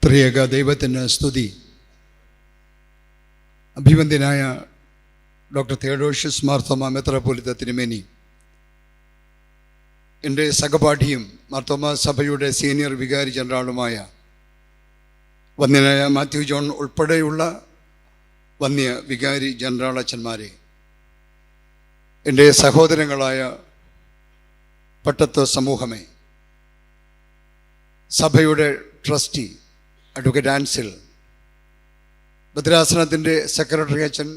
ത്രിയേക ദൈവത്തിന് സ്തുതി. അഭിവന്ദ്യനായ ഡോക്ടർ തിയോഡോഷ്യസ് മാർത്തോമാ മെത്രാപ്പോലീത്ത തിരുമേനി, എൻ്റെ സഹപാഠിയും മാർത്തോമാ സഭയുടെ സീനിയർ വികാരി ജനറാളുമായ വന്യനായ മാത്യു ജോൺ ഉൾപ്പെടെയുള്ള വന്യ വികാരി ജനറാൾ അച്ഛന്മാരെ, എൻ്റെ സഹോദരങ്ങളായ പട്ടത്വ സമൂഹമേ, സഭയുടെ ട്രസ്റ്റി അഡ്വക്കേറ്റ് ആൻസിൽ, ഭദ്രാസനത്തിൻ്റെ സെക്രട്ടറി അച്ഛൻ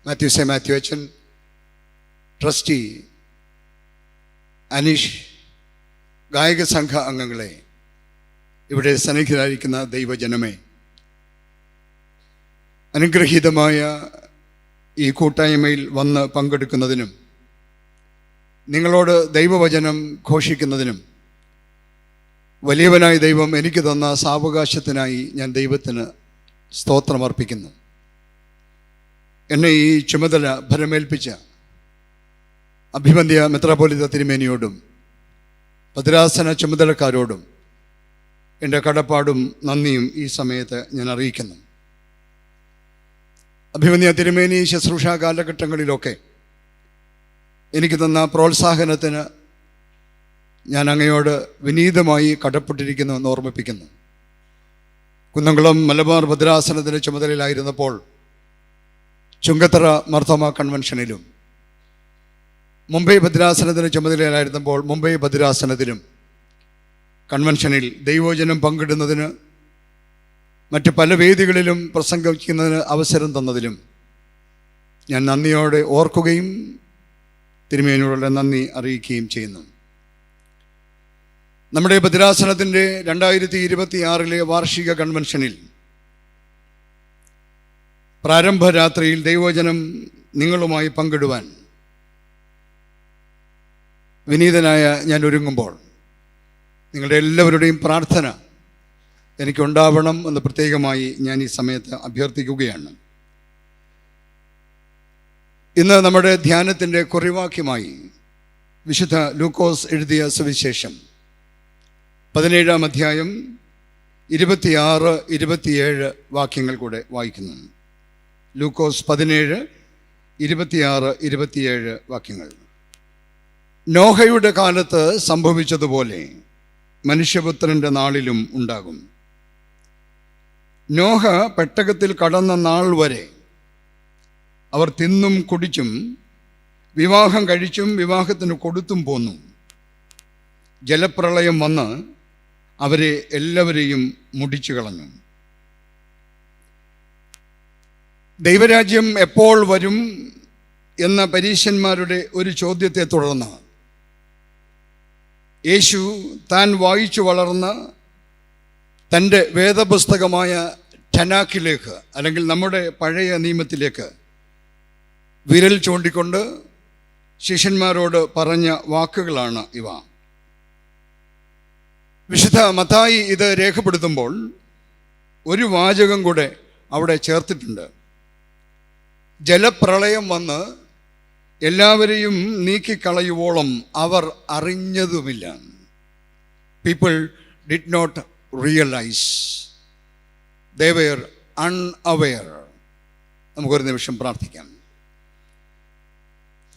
മാത്യു അച്ഛൻ, ട്രസ്റ്റി അനീഷ്, ഗായക സംഘ അംഗങ്ങളെ, ഇവിടെ സന്നിഹിതരായിരിക്കുന്ന ദൈവജനമേ, അനുഗ്രഹീതമായ ഈ കൂട്ടായ്മയിൽ വന്ന് പങ്കെടുക്കുന്നതിനും നിങ്ങളോട് ദൈവവചനം ഘോഷിക്കുന്നതിനും വലിയവനായ ദൈവം എനിക്ക് തന്ന സാവകാശത്തിനായി ഞാൻ ദൈവത്തിന് സ്തോത്രമർപ്പിക്കുന്നു. എന്നെ ഈ ചുമതല ഭരമേൽപ്പിച്ച അഭിവന്ദ്യ മെത്രാപ്പോലീത്ത തിരുമേനിയോടും ഭദ്രാസന ചുമതലക്കാരോടും എൻ്റെ കടപ്പാടും നന്ദിയും ഈ സമയത്ത് ഞാൻ അറിയിക്കുന്നു. അഭിവന്ദ്യ തിരുമേനി ശുശ്രൂഷാ കാലഘട്ടങ്ങളിലൊക്കെ എനിക്ക് തന്ന പ്രോത്സാഹനത്തിന് ഞാൻ അങ്ങയോട് വിനീതമായി കടപ്പെട്ടിരിക്കുന്നു എന്ന് ഓർമ്മിപ്പിക്കുന്നു. കുന്നംകുളം മലബാർ ഭദ്രാസനത്തിൻ്റെ ചുമതലയിലായിരുന്നപ്പോൾ ചുങ്കത്തറ മാർത്തോമാ കൺവെൻഷനിലും, മുംബൈ ഭദ്രാസനത്തിൻ്റെ ചുമതലയിലായിരുന്നപ്പോൾ മുംബൈ ഭദ്രാസനത്തിലും കൺവെൻഷനിൽ ദൈവവചനം പങ്കിടുന്നതിന്, മറ്റ് പല വേദികളിലും പ്രസംഗിക്കുന്നതിന് അവസരം തന്നതിലും ഞാൻ നന്ദിയോടെ ഓർക്കുകയും തിരുമേനിയോടുള്ള നന്ദി അറിയിക്കുകയും ചെയ്യുന്നു. നമ്മുടെ ഭദ്രാസനത്തിൻ്റെ 2026 വാർഷിക കൺവെൻഷനിൽ പ്രാരംഭ രാത്രിയിൽ ദൈവവചനം നിങ്ങളുമായി പങ്കിടുവാൻ വിനീതനായ ഞാൻ ഒരുങ്ങുമ്പോൾ നിങ്ങളുടെ എല്ലാവരുടെയും പ്രാർത്ഥന എനിക്കുണ്ടാവണം എന്ന് പ്രത്യേകമായി ഞാൻ ഈ സമയത്ത് അഭ്യർത്ഥിക്കുകയാണ്. ഇന്ന് നമ്മുടെ ധ്യാനത്തിൻ്റെ കുറിവാക്യമായി വിശുദ്ധ ലൂക്കോസ് എഴുതിയ സുവിശേഷം 17-ാം അധ്യായം 26, 27 വാക്യങ്ങൾ കൂടെ വായിക്കുന്നു. ലൂക്കോസ് 17, 26, 27 വാക്യങ്ങൾ. നോഹയുടെ കാലത്ത് സംഭവിച്ചതുപോലെ മനുഷ്യപുത്രൻ്റെ നാളിലും ഉണ്ടാകും. നോഹ പെട്ടകത്തിൽ കടന്ന നാൾ വരെ അവർ തിന്നും കുടിച്ചും വിവാഹം കഴിച്ചും വിവാഹത്തിന് കൊടുത്തും പോന്നു. ജലപ്രളയം വന്ന് അവരെ എല്ലാവരെയും മുടിച്ചു കളഞ്ഞു. ദൈവരാജ്യം എപ്പോൾ വരും എന്ന പരീശന്മാരുടെ ഒരു ചോദ്യത്തെ തുടർന്ന് യേശു താൻ വായിച്ചു വളർന്ന തൻ്റെ വേദപുസ്തകമായ ടനാക്കിലേക്ക്, അല്ലെങ്കിൽ നമ്മുടെ പഴയ നിയമത്തിലേക്ക് വിരൽ ചൂണ്ടിക്കൊണ്ട് ശിഷ്യന്മാരോട് പറഞ്ഞ വാക്കുകളാണ് ഇവ. വിശുദ്ധ മത്തായി ഇത് രേഖപ്പെടുത്തുമ്പോൾ ഒരു വാചകം കൂടെ അവിടെ ചേർത്തിട്ടുണ്ട്. ജലപ്രളയം വന്ന് എല്ലാവരെയും നീക്കിക്കളയുവോളം അവർ അറിഞ്ഞതുമില്ല. People did not realise, they were unaware. നമുക്കൊരു നിമിഷം പ്രാർത്ഥിക്കാം.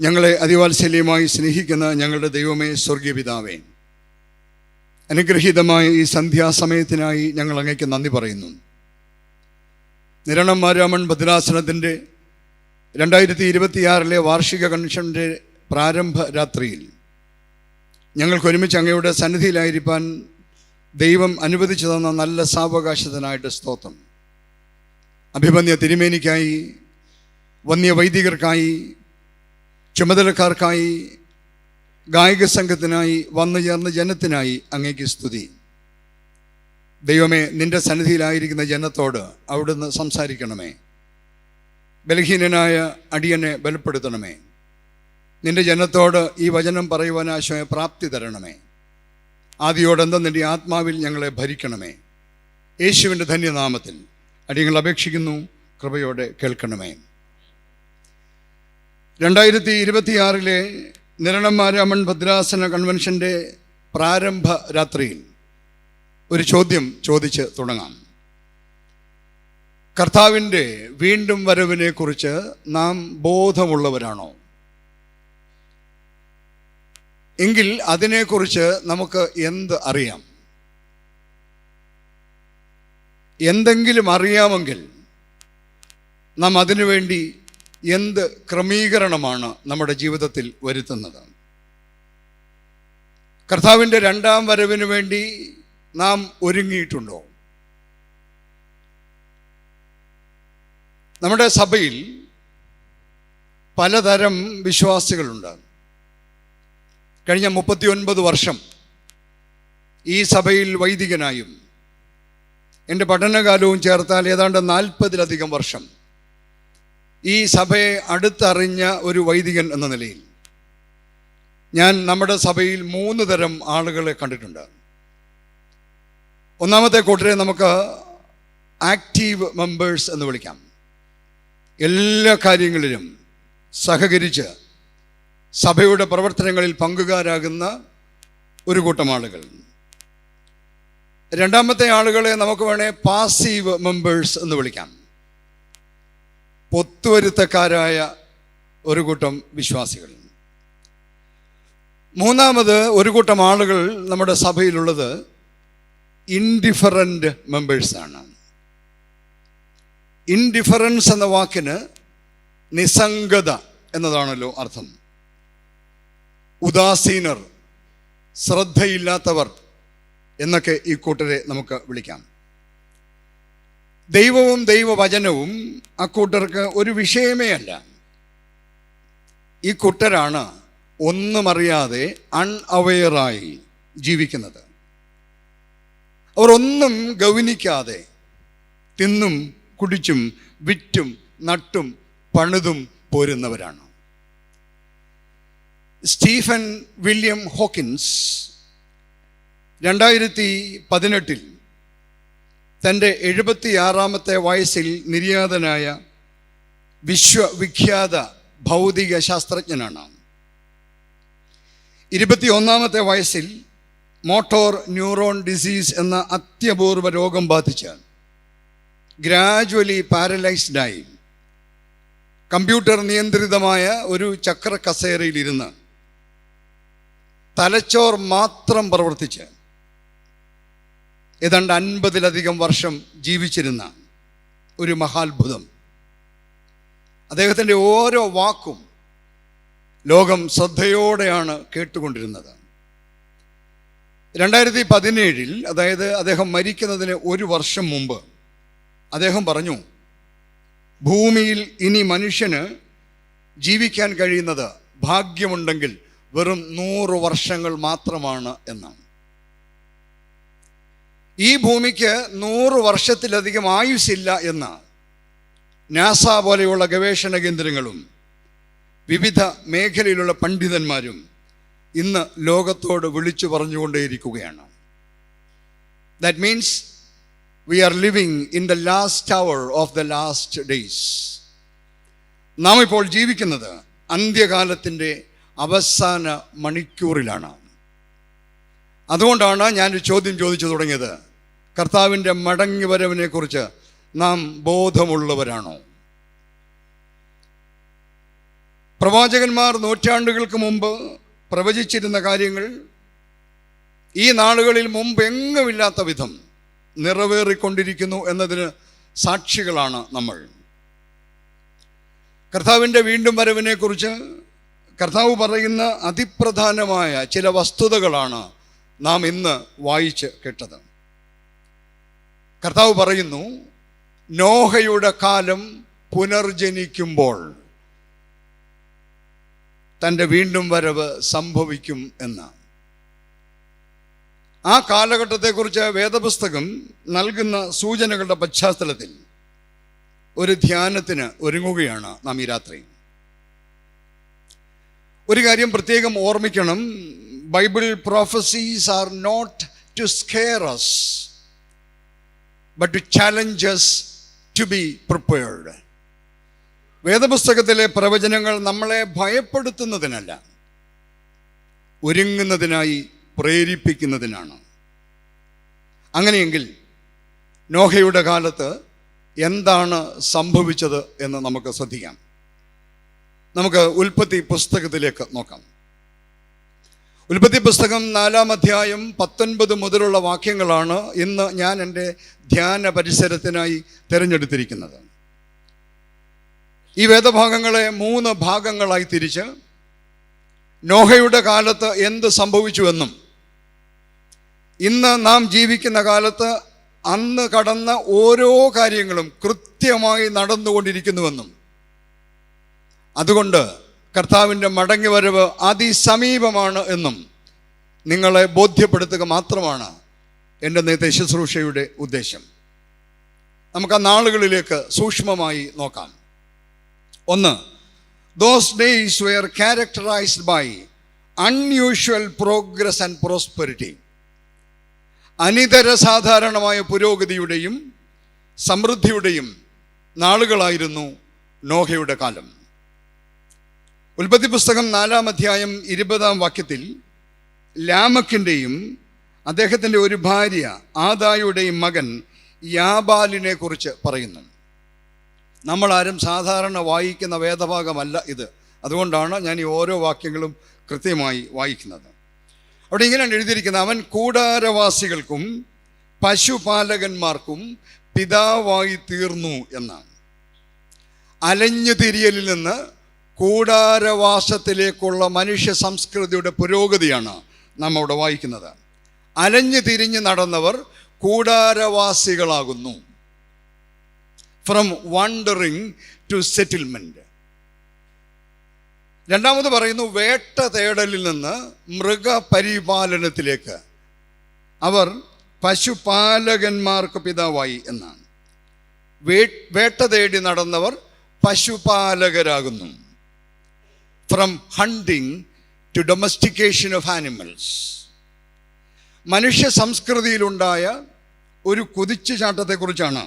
ഞങ്ങളെ അതിവാത്സല്യമായി സ്നേഹിക്കുന്ന ഞങ്ങളുടെ ദൈവമേ, സ്വർഗീയ പിതാവേ, അനുഗ്രഹീതമായ ഈ സന്ധ്യാസമയത്തിനായി ഞങ്ങൾ അങ്ങേക്ക് നന്ദി പറയുന്നു. നിരണം മാരാമൺ ഭദ്രാസനത്തിൻ്റെ 2026 വാർഷിക കൺവെൻഷൻ്റെ പ്രാരംഭ രാത്രിയിൽ ഞങ്ങൾക്ക് ഒരുമിച്ച് അങ്ങയുടെ സന്നിധിയിലായിരിക്കാൻ ദൈവം അനുവദിച്ചു തന്ന നല്ല സാവകാശത്തിനായിട്ട് സ്തോത്രം. അഭിമന്യ തിരുമേനിക്കായി, വന്യ വൈദികർക്കായി, ചുമതലക്കാർക്കായി, ഗായക സംഘത്തിനായി, വന്നു ചേർന്ന ജനത്തിനായി അങ്ങേക്ക് സ്തുതി. ദൈവമേ, നിൻ്റെ സന്നിധിയിലായിരിക്കുന്ന ജനത്തോട് അവിടുന്ന് സംസാരിക്കണമേ. ബലഹീനനായ അടിയനെ ബലപ്പെടുത്തണമേ. നിൻ്റെ ജനത്തോട് ഈ വചനം പറയുവാനാശയ പ്രാപ്തി തരണമേ. ആദിയോടെന്താ നിൻ്റെ ആത്മാവിൽ ഞങ്ങളെ ഭരിക്കണമേ. യേശുവിൻ്റെ ധന്യനാമത്തിൽ അടിയങ്ങൾ അപേക്ഷിക്കുന്നു, കൃപയോടെ കേൾക്കണമേ. 2026 നിരണം മാരാമൺ ഭദ്രാസന കൺവെൻഷൻ്റെ പ്രാരംഭ രാത്രിയിൽ ഒരു ചോദ്യം ചോദിച്ച് തുടങ്ങാം. കർത്താവിൻ്റെ വീണ്ടും വരവിനെ കുറിച്ച് നാം ബോധമുള്ളവരാണോ? എങ്കിൽ അതിനെക്കുറിച്ച് നമുക്ക് എന്ത് അറിയാം? എന്തെങ്കിലും അറിയാമെങ്കിൽ നാം അതിനുവേണ്ടി എന്ത് ക്രമീകരണമാണ് നമ്മുടെ ജീവിതത്തിൽ വരുത്തുന്നത്? കർത്താവിൻ്റെ രണ്ടാം വരവിന് വേണ്ടി നാം ഒരുങ്ങിയിട്ടുണ്ടോ? നമ്മുടെ സഭയിൽ പലതരം വിശ്വാസികളുണ്ട്. കഴിഞ്ഞ 39 വർഷം ഈ സഭയിൽ വൈദികനായും എൻ്റെ പഠനകാലവും ചേർത്താൽ ഏതാണ്ട് 40-ലധികം വർഷം ഈ സഭയെ അടുത്തറിഞ്ഞ ഒരു വൈദികൻ എന്ന നിലയിൽ ഞാൻ നമ്മുടെ സഭയിൽ 3 തരം ആളുകളെ കണ്ടിട്ടുണ്ട്. ഒന്നാമത്തെ കൂട്ടരെ നമുക്ക് ആക്റ്റീവ് മെമ്പേഴ്സ് എന്ന് വിളിക്കാം. എല്ലാ കാര്യങ്ങളിലും സഹകരിച്ച് സഭയുടെ പ്രവർത്തനങ്ങളിൽ പങ്കുകാരാകുന്ന ഒരു കൂട്ടം ആളുകൾ. രണ്ടാമത്തെ ആളുകളെ നമുക്ക് വേണേൽ പാസീവ് മെമ്പേഴ്സ് എന്ന് വിളിക്കാം. പൊത്തുവരുത്തക്കാരായ ഒരു കൂട്ടം വിശ്വാസികൾ. മൂന്നാമത് ഒരു കൂട്ടം ആളുകൾ നമ്മുടെ സഭയിലുള്ളത് ഇൻഡിഫറൻറ്റ് മെമ്പേഴ്സാണ്. ഇൻഡിഫറൻസ് എന്ന വാക്കിന് നിസ്സംഗത എന്നതാണല്ലോ അർത്ഥം. ഉദാസീനർ, ശ്രദ്ധയില്ലാത്തവർ എന്നൊക്കെ ഈ കൂട്ടരെ നമുക്ക് വിളിക്കാം. ദൈവവും ദൈവവചനവും അക്കൂട്ടർക്ക് ഒരു വിഷയമേ അല്ല. ഈ കൂട്ടരാണ് ഒന്നുമറിയാതെ അൺഅവെയറായി ജീവിക്കുന്നത്. അവർ ഒന്നും ഗൗനിക്കാതെ തിന്നും കുടിച്ചും വിറ്റും നട്ടും പണിതും പോരുന്നവരാണ്. സ്റ്റീഫൻ വില്യം ഹോക്കിൻസ് 2018 തൻ്റെ 76-ാമത്തെ വയസ്സിൽ നിര്യാതനായ വിശ്വവിഖ്യാത ഭൗതിക ശാസ്ത്രജ്ഞനാണ്. 21-ാമത്തെ വയസ്സിൽ മോട്ടോർ ന്യൂറോൺ ഡിസീസ് എന്ന അത്യപൂർവ രോഗം ബാധിച്ച് ഗ്രാജുവലി പാരലൈസ്ഡായി കമ്പ്യൂട്ടർ നിയന്ത്രിതമായ ഒരു ചക്ര കസേരയിലിരുന്ന് തലച്ചോർ മാത്രം പ്രവർത്തിച്ച് ഏതാണ്ട് 50-ലധികം വർഷം ജീവിച്ചിരുന്ന ഒരു മഹാത്ഭുതം. അദ്ദേഹത്തിൻ്റെ ഓരോ വാക്കും ലോകം ശ്രദ്ധയോടെയാണ് കേട്ടുകൊണ്ടിരുന്നത്. 2017 അതായത് അദ്ദേഹം മരിക്കുന്നതിന് 1 വർഷം മുമ്പ് അദ്ദേഹം പറഞ്ഞു, ഭൂമിയിൽ ഇനി മനുഷ്യന് ജീവിക്കാൻ കഴിയുന്നത് ഭാഗ്യമുണ്ടെങ്കിൽ വെറും 100 വർഷങ്ങൾ മാത്രമാണ് എന്നാണ്. ഈ ഭൂമിക്ക് 100 വർഷത്തിലധികം ആയുസ്സില്ല എന്ന് നാസ പോലെയുള്ള ഗവേഷണ കേന്ദ്രങ്ങളും വിവിധ മേഖലയിലുള്ള പണ്ഡിതന്മാരും ഇന്ന് ലോകത്തോട് വിളിച്ചു പറഞ്ഞുകൊണ്ടേയിരിക്കുകയാണ്. That means we are living in the last hour of the last days. നാം ഇപ്പോൾ ജീവിക്കുന്നത് അന്ത്യകാലത്തിൻ്റെ അവസാന മണിക്കൂറിലാണ്. അതുകൊണ്ടാണ് ഞാനൊരു ചോദ്യം ചോദിച്ചു തുടങ്ങിയത്. കർത്താവിൻ്റെ മടങ്ങിവരവിനെ കുറിച്ച് നാം ബോധമുള്ളവരാണോ? പ്രവാചകന്മാർ നൂറ്റാണ്ടുകൾക്ക് മുമ്പ് പ്രവചിച്ചിരുന്ന കാര്യങ്ങൾ ഈ നാളുകളിൽ മുമ്പ് എങ്ങുമില്ലാത്ത വിധം നിറവേറിക്കൊണ്ടിരിക്കുന്നു എന്നതിന് സാക്ഷികളാണ് നമ്മൾ. കർത്താവിൻ്റെ വീണ്ടും വരവിനെ കുറിച്ച് കർത്താവ് പറയുന്ന അതിപ്രധാനമായ ചില വസ്തുതകളാണ് നാം ഇന്ന് വായിച്ച് കേട്ടത്. കർത്താവ് പറയുന്നു, നോഹയുടെ കാലം പുനർജനിക്കുമ്പോൾ തൻ്റെ വീണ്ടും വരവ് സംഭവിക്കും എന്ന്. ആ കാലഘട്ടത്തെക്കുറിച്ച് വേദപുസ്തകം നൽകുന്ന സൂചനകളുടെ പശ്ചാത്തലത്തിൽ ഒരു ധ്യാനത്തിന് ഒരുങ്ങുകയാണ് നാം ഈ രാത്രി. ഒരു കാര്യം പ്രത്യേകം ഓർമ്മിക്കണം. Bible prophecies are not to scare us but to challenge us to be prepared. വേദപുസ്തകത്തിലെ പ്രവചനങ്ങൾ നമ്മളെ ഭയപ്പെടുത്തുന്നതിനല്ല, ഒരുങ്ങുന്നതിനായി പ്രേരിപ്പിക്കുന്നതിനാണ്. അങ്ങനെയെങ്കിൽ നോഹയുടെ കാലത്ത് എന്താണ് സംഭവിച്ചത് എന്ന് നമുക്ക് ശ്രദ്ധിക്കാം. നമുക്ക് ഉൽപ്പത്തി പുസ്തകത്തിലേക്ക് നോക്കാം. ഉൽപ്പത്തി പുസ്തകം 4-ാം അധ്യായം 19 മുതലുള്ള വാക്യങ്ങളാണ് ഇന്ന് ഞാൻ എൻ്റെ ധ്യാന പരിസരത്തിനായി തിരഞ്ഞെടുത്തിരിക്കുന്നത്. ഈ വേദഭാഗങ്ങളെ 3 ഭാഗങ്ങളായി തിരിച്ച് നോഹയുടെ കാലത്ത് എന്ത് സംഭവിച്ചുവെന്നും ഇന്ന് നാം ജീവിക്കുന്ന കാലത്ത് അന്ന് കടന്ന ഓരോ കാര്യങ്ങളും കൃത്യമായി നടന്നുകൊണ്ടിരിക്കുന്നുവെന്നും അതുകൊണ്ട് കർത്താവിൻ്റെ മടങ്ങിവരവ് അതിസമീപമാണ് എന്നും നിങ്ങളെ ബോധ്യപ്പെടുത്തുക മാത്രമാണ് എൻ്റെ നേരത്തെ ശുശ്രൂഷയുടെ ഉദ്ദേശം. നമുക്ക് ആ നാളുകളിലേക്ക് സൂക്ഷ്മമായി നോക്കാം. 1. Those days were characterized by unusual progress and prosperity. അനിതര സാധാരണമായ പുരോഗതിയുടെയും സമൃദ്ധിയുടെയും നാളുകളായിരുന്നു നോഹയുടെ കാലം. ഉൽപ്പത്തി പുസ്തകം 4-ാം അധ്യായം 20-ാം വാക്യത്തിൽ ലാമക്കിൻ്റെയും അദ്ദേഹത്തിൻ്റെ ഒരു ഭാര്യ ആദായുടെയും മകൻ യാബാലിനെ കുറിച്ച് പറയുന്നു. നമ്മളാരും സാധാരണ വായിക്കുന്ന വേദഭാഗമല്ല ഇത്. അതുകൊണ്ടാണ് ഞാൻ ഈ ഓരോ വാക്യങ്ങളും കൃത്യമായി വായിക്കുന്നത്. അവിടെ ഇങ്ങനെയാണ് എഴുതിയിരിക്കുന്നത്: അവൻ കൂടാരവാസികൾക്കും പശുപാലകന്മാർക്കും പിതാവായി തീർന്നു എന്നാണ്. അലഞ്ഞു തിരിയലിൽ നിന്ന് കൂടാരവാസത്തിലേക്കുള്ള മനുഷ്യ സംസ്കൃതിയുടെ പുരോഗതിയാണ് നാം അവിടെ വായിക്കുന്നത്. അലഞ്ഞു തിരിഞ്ഞ് നടന്നവർ കൂടാരവാസികളാകുന്നു. From wandering to settlement. രണ്ടാമത് പറയുന്നു, വേട്ട തേടലിൽ നിന്ന് മൃഗപരിപാലനത്തിലേക്ക് അവർ പശുപാലകന്മാർക്ക് പിതാവായി എന്നാണ്. വേട്ട തേടി നടന്നവർ പശുപാലകരാകുന്നു. From hunting to domestication of animals. മനുഷ്യ സംസ്കൃതിയിലുണ്ടായ ഒരു കുതിച്ചുചാട്ടത്തെക്കുറിച്ചാണ്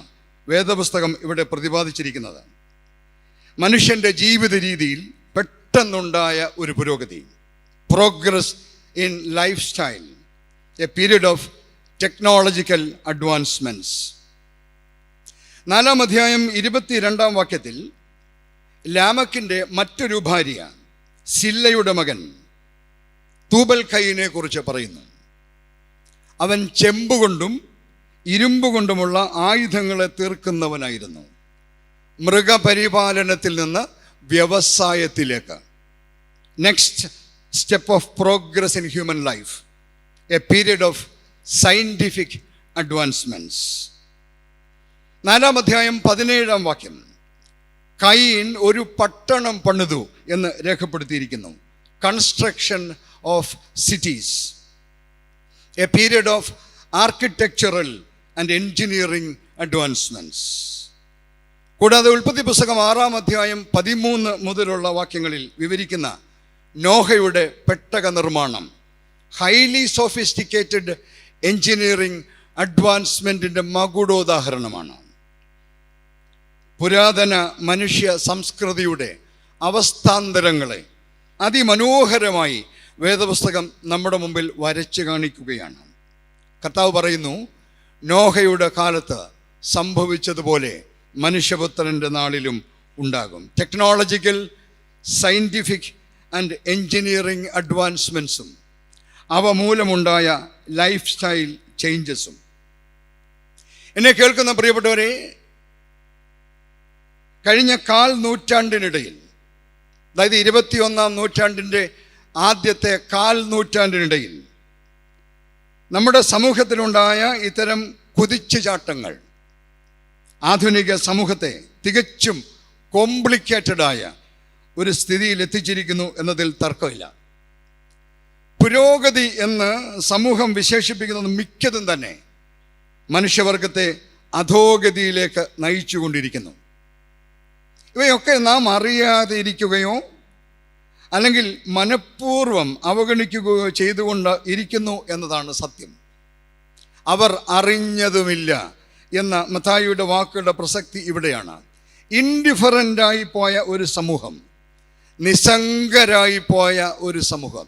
വേദപുസ്തകം ഇവിടെ പ്രതിപാദിച്ചിരിക്കുന്നത്. മനുഷ്യൻ്റെ ജീവിത രീതിയിൽ പെട്ടെന്നുണ്ടായ ഒരു പുരോഗതി, progress in life style, A period of technological advancements. 4-ാം അധ്യായം 22-ാം വാക്യത്തിൽ ലാമക്കിൻ്റെ മറ്റൊരു ഭാര്യ സില്ലയുടെ മകൻ തൂബൽ കൈനെ കുറിച്ച് പറയുന്നു. അവൻ ചെമ്പുകൊണ്ടും ഇരുമ്പുകൊണ്ടുമുള്ള ആയുധങ്ങളെ തീർക്കുന്നവനായിരുന്നു. മൃഗപരിപാലനത്തിൽ നിന്ന് വ്യവസായത്തിലേക്ക്. Next step of progress in human life, a period of scientific advancements. 4-ാം അധ്യായം 17-ാം വാക്യം കയീൻ ഒരു പട്ടണം പണിതു എന്ന് രേഖപ്പെടുത്തിയിരിക്കുന്നു. Construction of cities, a period of architectural and engineering advancements. കൂടാതെ ഉൽപ്പത്തി പുസ്തകം 6-ാം അധ്യായം 13 മുതലുള്ള വാക്യങ്ങളിൽ വിവരിക്കുന്ന നോഹയുടെ പെട്ടക നിർമ്മാണം ഹൈലി സോഫിസ്റ്റിക്കേറ്റഡ് എൻജിനീയറിംഗ് അഡ്വാൻസ്മെൻറ്റിൻ്റെ മകുടോദാഹരണമാണ്. പുരാതന മനുഷ്യ സംസ്കൃതിയുടെ അവസ്ഥാന്തരങ്ങളെ അതിമനോഹരമായി വേദപുസ്തകം നമ്മുടെ മുമ്പിൽ വരച്ചു കാണിക്കുകയാണ്. കർത്താവ് പറയുന്നു, നോഹയുടെ കാലത്ത് സംഭവിച്ചതുപോലെ മനുഷ്യപുത്രൻ്റെ നാളിലും ഉണ്ടാകും. ടെക്നോളജിക്കൽ, സയൻറ്റിഫിക് ആൻഡ് എൻജിനീയറിംഗ് അഡ്വാൻസ്മെൻറ്റ്സും അവ മൂലമുണ്ടായ ലൈഫ് സ്റ്റൈൽ ചേഞ്ചസും. എന്നെ കേൾക്കുന്ന പ്രിയപ്പെട്ടവരെ, കഴിഞ്ഞ 1/4 നൂറ്റാണ്ടിനിടയിൽ, അതായത് 21-ാം നൂറ്റാണ്ടിൻ്റെ ആദ്യത്തെ 1/4 നൂറ്റാണ്ടിനിടയിൽ നമ്മുടെ സമൂഹത്തിലുണ്ടായ ഇത്തരം കുതിച്ചുചാട്ടങ്ങൾ ആധുനിക സമൂഹത്തെ തികച്ചും കോംപ്ലിക്കേറ്റഡായ ഒരു സ്ഥിതിയിൽ എത്തിച്ചിരിക്കുന്നു എന്നതിൽ തർക്കമില്ല. പുരോഗതി എന്ന് സമൂഹം വിശേഷിപ്പിക്കുന്നത് മിക്കതും തന്നെ മനുഷ്യവർഗത്തെ അധോഗതിയിലേക്ക് നയിച്ചുകൊണ്ടിരിക്കുന്നു. ഇവയൊക്കെ നാം അറിയാതെ ഇരിക്കുകയോ അല്ലെങ്കിൽ മനഃപൂർവ്വം അവഗണിക്കുകയോ ചെയ്തുകൊണ്ട് ഇരിക്കുന്നു എന്നതാണ് സത്യം. അവർ അറിഞ്ഞതുമില്ല എന്ന മത്തായിയുടെ വാക്കുകളുടെ പ്രസക്തി ഇവിടെയാണ്. ഇൻഡിഫറൻ്റായി പോയ ഒരു സമൂഹം, നിസ്സംഗരായി പോയ ഒരു സമൂഹം.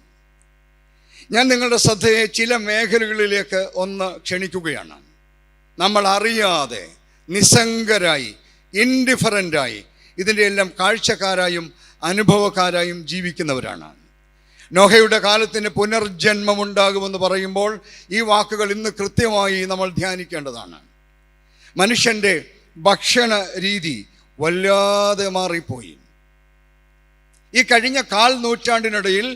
ഞാൻ നിങ്ങളുടെ ശ്രദ്ധയെ ചില മേഖലകളിലേക്ക് ഒന്ന് ക്ഷണിക്കുകയാണ്. നമ്മൾ അറിയാതെ നിസ്സംഗരായി, ഇൻഡിഫറൻ്റായി, ഇതിൻ്റെ എല്ലാം കാഴ്ചക്കാരായും അനുഭവക്കാരായും ജീവിക്കുന്നവരാണ്. നോഹയുടെ കാലത്തിന് പുനർജന്മമുണ്ടാകുമെന്ന് പറയുമ്പോൾ ഈ വാക്കുകൾ ഇന്ന് കൃത്യമായി നമ്മൾ ധ്യാനിക്കേണ്ടതാണ്. മനുഷ്യൻ്റെ ഭക്ഷണ രീതി വല്ലാതെ മാറിപ്പോയി. ഈ കഴിഞ്ഞ 1/4 നൂറ്റാണ്ടിനിടയിൽ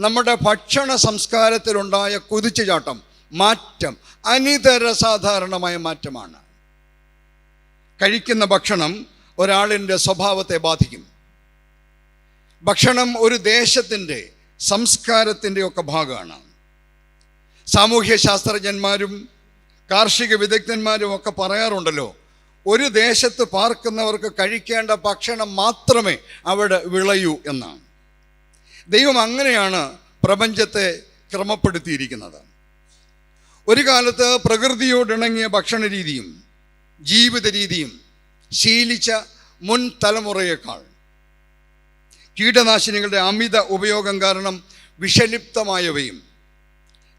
നമ്മുടെ ഭക്ഷണ സംസ്കാരത്തിലുണ്ടായ കുതിച്ചുചാട്ടം, മാറ്റം അനിതര സാധാരണമായ മാറ്റമാണ്. കഴിക്കുന്ന ഭക്ഷണം ഒരാളിൻ്റെ സ്വഭാവത്തെ ബാധിക്കും. ഭക്ഷണം ഒരു ദേശത്തിൻ്റെ സംസ്കാരത്തിൻ്റെ ഒക്കെ ഭാഗമാണ്. സാമൂഹ്യ ശാസ്ത്രജ്ഞന്മാരും കാർഷിക വിദഗ്ധന്മാരും ഒക്കെ പറയാറുണ്ടല്ലോ, ഒരു ദേശത്ത് പാർക്കുന്നവർക്ക് കഴിക്കേണ്ട ഭക്ഷണം മാത്രമേ അവിടെ വിളയൂ എന്നാണ്. ദൈവം അങ്ങനെയാണ് പ്രപഞ്ചത്തെ ക്രമപ്പെടുത്തിയിരിക്കുന്നത്. ഒരു കാലത്ത് പ്രകൃതിയോടിണങ്ങിയ ഭക്ഷണ രീതിയും ജീവിത രീതിയും ശീലിച്ച മുൻ തലമുറയേക്കാൾ കീടനാശിനികളുടെ അമിത ഉപയോഗം കാരണം വിഷലിപ്തമായവയും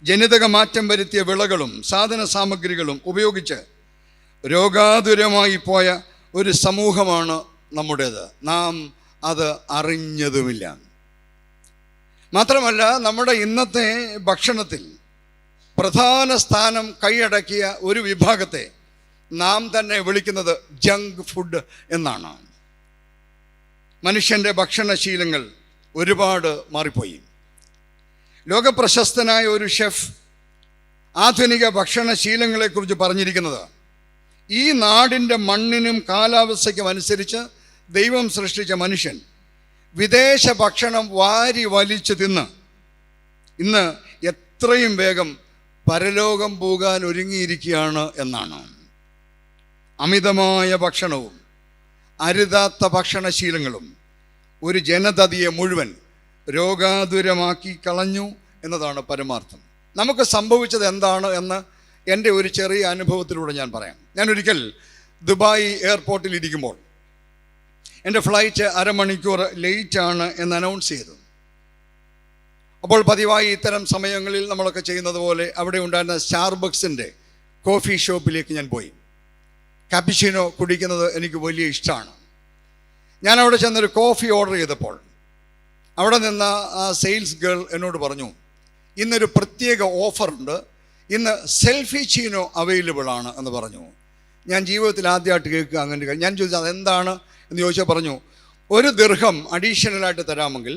ജനിതക മാറ്റം വരുത്തിയ വിളകളും സാധന സാമഗ്രികളും ഉപയോഗിച്ച് രോഗാതുരമായി പോയ ഒരു സമൂഹമാണ് നമ്മുടേത്. നാം അത് അറിഞ്ഞതുമില്ല. മാത്രമല്ല, നമ്മുടെ ഇന്നത്തെ ഭക്ഷണത്തിൽ പ്രധാന സ്ഥാനം കൈയടക്കിയ ഒരു വിഭാഗത്തെ നാം തന്നെ വിളിക്കുന്നത് ജങ്ക് ഫുഡ് എന്നാണ്. മനുഷ്യൻ്റെ ഭക്ഷണശീലങ്ങൾ ഒരുപാട് മാറിപ്പോയി. ലോകപ്രശസ്തനായ ഒരു ഷെഫ് ആധുനിക ഭക്ഷണശീലങ്ങളെക്കുറിച്ച് പറഞ്ഞിരിക്കുന്നത്, ഈ നാടിൻ്റെ മണ്ണിനും കാലാവസ്ഥയ്ക്കും അനുസരിച്ച് ദൈവം സൃഷ്ടിച്ച മനുഷ്യൻ വിദേശ ഭക്ഷണം വാരി വലിച്ചു തിന്ന് ഇന്ന് എത്രയും വേഗം പരലോകം പോകാൻ ഒരുങ്ങിയിരിക്കുകയാണ് എന്നാണ്. അമിതമായ ഭക്ഷണവും അരുതാത്ത ഭക്ഷണശീലങ്ങളും ഒരു ജനതയെ മുഴുവൻ രോഗാതുരമാക്കി കളഞ്ഞു എന്നതാണ് പരമാർത്ഥം. നമുക്ക് സംഭവിച്ചത് എന്താണ് എന്ന് എൻ്റെ ഒരു ചെറിയ അനുഭവത്തിലൂടെ ഞാൻ പറയാം. ഞാനൊരിക്കൽ ദുബായ് എയർപോർട്ടിൽ ഇരിക്കുമ്പോൾ എൻ്റെ ഫ്ലൈറ്റ് അരമണിക്കൂർ ലേറ്റാണ് എന്ന് അനൗൺസ് ചെയ്തു. അപ്പോൾ പതിവായി ഇത്തരം സമയങ്ങളിൽ നമ്മളൊക്കെ ചെയ്യുന്നത് പോലെ അവിടെ ഉണ്ടായിരുന്ന സ്റ്റാർബക്സിൻ്റെ കോഫി ഷോപ്പിലേക്ക് ഞാൻ പോയി. കാപ്പിച്ചിനോ കുടിക്കുന്നത് എനിക്ക് വലിയ ഇഷ്ടമാണ്. ഞാൻ അവിടെ ചെന്നൊരു കോഫി ഓർഡർ ചെയ്തപ്പോൾ അവിടെ നിന്ന ആ സെയിൽസ് ഗേൾ എന്നോട് പറഞ്ഞു, ഇന്നൊരു പ്രത്യേക ഓഫറുണ്ട്, ഇന്ന് സെൽഫി ചീനോ അവൈലബിൾ ആണ് എന്ന് പറഞ്ഞു. ഞാൻ ജീവിതത്തിൽ ആദ്യമായിട്ട് കേൾക്കുക അങ്ങനെ. ഞാൻ ചോദിച്ചു അതെന്താണ് എന്ന് ചോദിച്ചാൽ പറഞ്ഞു, 1 ദിർഹം അഡീഷണലായിട്ട് തരാമെങ്കിൽ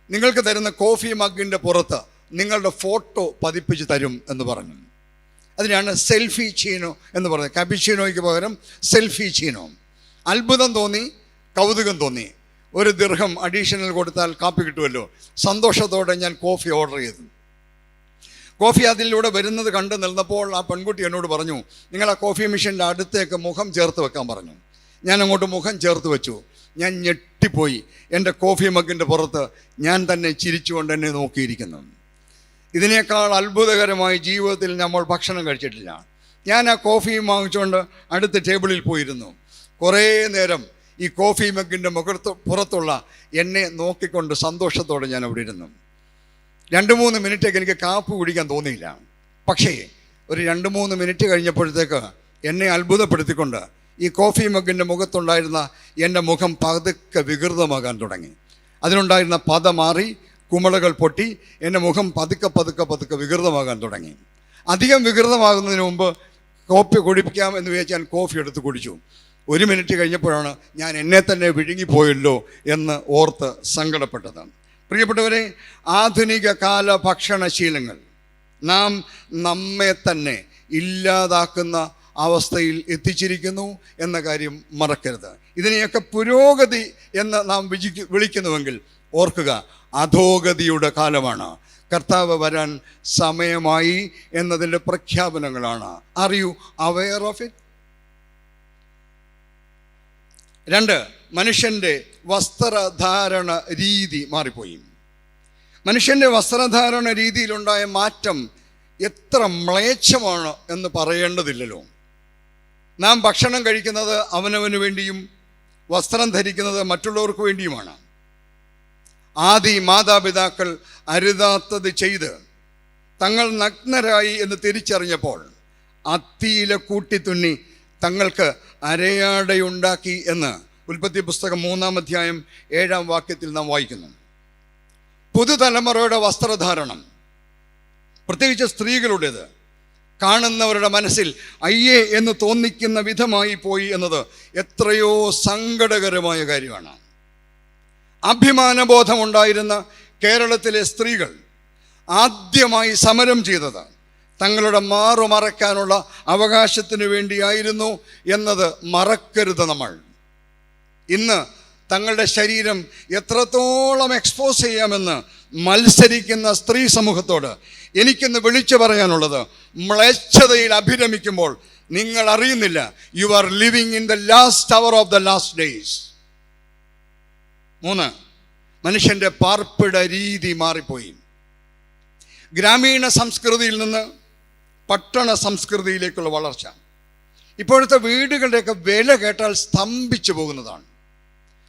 നിങ്ങൾക്ക് തരുന്ന കോഫി മഗ്ഗിൻ്റെ പുറത്ത് നിങ്ങളുടെ ഫോട്ടോ പതിപ്പിച്ച് തരും എന്ന് പറഞ്ഞു. അതിനാണ് സെൽഫി ചീനോ എന്ന് പറയുന്നത്. കാപ്പിച്ചീനോയ്ക്ക് പകരം സെൽഫി ചീനോ. അത്ഭുതം തോന്നി, കൗതുകം തോന്നി. 1 ദിർഹം അഡീഷണൽ കൊടുത്താൽ കാപ്പി കിട്ടുമല്ലോ. സന്തോഷത്തോടെ ഞാൻ കോഫി ഓർഡർ ചെയ്തു. കോഫി അതിലൂടെ വരുന്നത് കണ്ട് നിന്നപ്പോൾ ആ പെൺകുട്ടി എന്നോട് പറഞ്ഞു, നിങ്ങൾ ആ കോഫി മെഷീൻ്റെ അടുത്തേക്ക് മുഖം ചേർത്ത് വെക്കാൻ പറഞ്ഞു. ഞാൻ അങ്ങോട്ട് മുഖം ചേർത്ത് വെച്ചു. ഞാൻ ഞെട്ടിപ്പോയി. എൻ്റെ കോഫി മഗ്ഗിൻ്റെ പുറത്ത് ഞാൻ തന്നെ ചിരിച്ചുകൊണ്ട് എന്നെ നോക്കിയിരിക്കുന്നു. ഇതിനേക്കാൾ അത്ഭുതകരമായി ജീവിതത്തിൽ നമ്മൾ ഭക്ഷണം കഴിച്ചിട്ടില്ല. ഞാൻ ആ കോഫി വാങ്ങിച്ചുകൊണ്ട് അടുത്ത ടേബിളിൽ പോയിരുന്നു. കുറേ നേരം ഈ കോഫി മഗ്ഗിൻ്റെ പുറത്തുള്ള എന്നെ നോക്കിക്കൊണ്ട് സന്തോഷത്തോടെ ഞാൻ അവിടെ ഇരുന്നു. 2-3 മിനിറ്റൊക്കെ എനിക്ക് കാപ്പി കുടിക്കാൻ തോന്നിയില്ല. പക്ഷേ ഒരു 2-3 മിനിറ്റ് കഴിഞ്ഞപ്പോഴത്തേക്ക് എന്നെ അത്ഭുതപ്പെടുത്തിക്കൊണ്ട് ഈ കോഫി മഗ്ഗിൻ്റെ മുഖത്തുണ്ടായിരുന്ന എൻ്റെ മുഖം പതുക്കെ വികൃതമാകാൻ തുടങ്ങി. അതിനുണ്ടായിരുന്ന പത മാറി, കുമിളകൾ പൊട്ടി, എൻ്റെ മുഖം പതുക്കെ വികൃതമാകാൻ തുടങ്ങി. അധികം വികൃതമാകുന്നതിന് മുമ്പ് കോഫി കുടിപ്പിക്കാം എന്ന് വിചാരിച്ച് ഞാൻ കോഫി എടുത്ത് കുടിച്ചു. 1 മിനിറ്റ് കഴിഞ്ഞപ്പോഴാണ് ഞാൻ എന്നെ തന്നെ വിഴുങ്ങിപ്പോയല്ലോ എന്ന് ഓർത്ത് സങ്കടപ്പെട്ടത്. പ്രിയപ്പെട്ടവരെ, ആധുനിക കാല ഭക്ഷണശീലങ്ങൾ നാം നമ്മെ തന്നെ ഇല്ലാതാക്കുന്ന അവസ്ഥയിൽ എത്തിച്ചിരിക്കുന്നു എന്ന കാര്യം മറക്കരുത്. ഇതിനെയൊക്കെ പുരോഗതി എന്ന് നാം വിളിക്കുന്നുവെങ്കിൽ ഓർക്കുക, അധോഗതിയുടെ കാലമാണ്. കർത്താവ് വരാൻ സമയമായി എന്നതിൻ്റെ പ്രഖ്യാപനങ്ങളാണ്. Are you aware of it? 2, മനുഷ്യൻ്റെ വസ്ത്രധാരണ രീതി മാറിപ്പോയി. മനുഷ്യൻ്റെ വസ്ത്രധാരണ രീതിയിലുണ്ടായ മാറ്റം എത്ര മ്ലേച്ഛമാണ് എന്ന് പറയേണ്ടതില്ലല്ലോ. നാം ഭക്ഷണം കഴിക്കുന്നത് അവനവന് വേണ്ടിയും വസ്ത്രം ധരിക്കുന്നത് മറ്റുള്ളവർക്ക് വേണ്ടിയുമാണ്. ആദി മാതാപിതാക്കൾ അരുതാത്തത് ചെയ്ത് തങ്ങൾ നഗ്നരായി എന്ന് തിരിച്ചറിഞ്ഞപ്പോൾ അത്തിയില കൂട്ടിത്തുന്നി തങ്ങൾക്ക് അരയാടയുണ്ടാക്കി എന്ന് ഉൽപ്പത്തി പുസ്തകം 3-ാം അധ്യായം 7-ാം വാക്യത്തിൽ നാം വായിക്കുന്നു. പുതുതലമുറയുടെ വസ്ത്രധാരണം, പ്രത്യേകിച്ച് സ്ത്രീകളുടേത്, കാണുന്നവരുടെ മനസ്സിൽ അയ്യേ എന്ന് തോന്നിക്കുന്ന വിധമായി പോയി എന്നത് എത്രയോ സങ്കടകരമായ കാര്യമാണ്. അഭിമാനബോധമുണ്ടായിരുന്ന കേരളത്തിലെ സ്ത്രീകൾ ആദ്യമായി സമരം ചെയ്തത് തങ്ങളുടെ മാറുമറയ്ക്കാനുള്ള അവകാശത്തിന് വേണ്ടിയായിരുന്നു എന്നത് മറക്കരുത് നമ്മൾ. ഇന്ന് തങ്ങളുടെ ശരീരം എത്രത്തോളം എക്സ്പോസ് ചെയ്യാമെന്ന് മത്സരിക്കുന്ന സ്ത്രീ സമൂഹത്തോട് എനിക്കിന്ന് വിളിച്ചു പറയാനുള്ളത്, മ്ലേച്ഛതയിൽ അഭിരമിക്കുമ്പോൾ നിങ്ങൾ അറിയുന്നില്ല, you are living in the last hour of the last days. 3, മനുഷ്യൻ്റെ പാർപ്പിട രീതി മാറിപ്പോയി. ഗ്രാമീണ സംസ്കൃതിയിൽ നിന്ന് പട്ടണ സംസ്കൃതിയിലേക്കുള്ള വളർച്ച. ഇപ്പോഴത്തെ വീടുകളുടെയൊക്കെ വില കേട്ടാൽ സ്തംഭിച്ചു പോകുന്നതാണ്.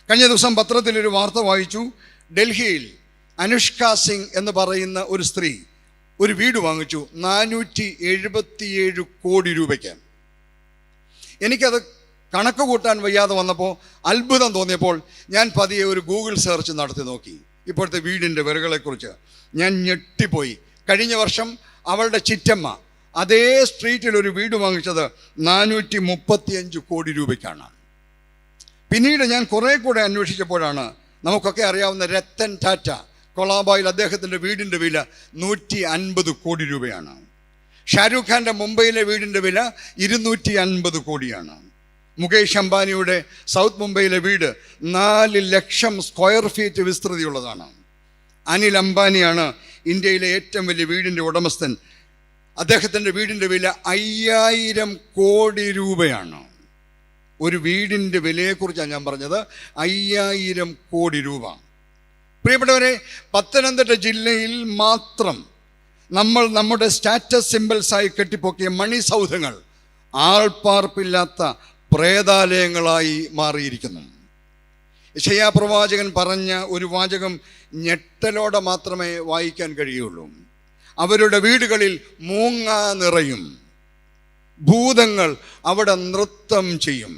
കഴിഞ്ഞ ദിവസം പത്രത്തിലൊരു വാർത്ത വായിച്ചു. ഡൽഹിയിൽ അനുഷ്ക സിംഗ് എന്ന് പറയുന്ന ഒരു സ്ത്രീ ഒരു വീട് വാങ്ങിച്ചു 477 കോടി രൂപയ്ക്ക്. എനിക്കത് കണക്ക് കൂട്ടാൻ വയ്യാതെ വന്നപ്പോൾ, അത്ഭുതം തോന്നിയപ്പോൾ ഞാൻ പതിയെ ഒരു ഗൂഗിൾ സെർച്ച് നടത്തി നോക്കി ഇപ്പോഴത്തെ വീടിൻ്റെ വിലകളെക്കുറിച്ച്. ഞാൻ ഞെട്ടിപ്പോയി. കഴിഞ്ഞ വർഷം അവളുടെ ചിറ്റമ്മ അതേ സ്ട്രീറ്റിൽ ഒരു വീട് വാങ്ങിച്ചത് 435 കോടി രൂപയ്ക്കാണ്. പിന്നീട് ഞാൻ കുറേ കൂടെ അന്വേഷിച്ചപ്പോഴാണ് നമുക്കൊക്കെ അറിയാവുന്ന രത്തൻ ടാറ്റ കൊളാബായിൽ അദ്ദേഹത്തിൻ്റെ വീടിൻ്റെ വില 150 കോടി രൂപയാണ്. ഷാരൂഖ് ഖാൻ്റെ മുംബൈയിലെ വീടിൻ്റെ വില 250 കോടിയാണ്. മുകേഷ് അംബാനിയുടെ സൗത്ത് മുംബൈയിലെ വീട് 4 ലക്ഷം സ്ക്വയർ ഫീറ്റ് വിസ്തൃതിയുള്ളതാണ്. അനിൽ അംബാനിയാണ് ഇന്ത്യയിലെ ഏറ്റവും വലിയ വീടിൻ്റെ ഉടമസ്ഥൻ. അദ്ദേഹത്തിൻ്റെ വീടിൻ്റെ വില 5000 കോടി രൂപയാണ്. ഒരു വീടിൻ്റെ വിലയെക്കുറിച്ചാണ് ഞാൻ പറഞ്ഞത്, 5000 കോടി രൂപ. പ്രിയപ്പെട്ടവരെ, പത്തനംതിട്ട ജില്ലയിൽ മാത്രം നമ്മൾ നമ്മുടെ സ്റ്റാറ്റസ് സിംബൽസായി കെട്ടിപ്പൊക്കിയ മണിസൗധങ്ങൾ ആൾപ്പാർപ്പില്ലാത്ത പ്രേതാലയങ്ങളായി മാറിയിരിക്കുന്നു. യെശയ്യാ പ്രവാചകൻ പറഞ്ഞ ഒരു വാചകം ഞെട്ടലോടെ മാത്രമേ വായിക്കാൻ കഴിയുള്ളൂ. അവരുടെ വീടുകളിൽ മൂങ്ങ നിറയും, ഭൂതങ്ങൾ അവിടെ നൃത്തം ചെയ്യും.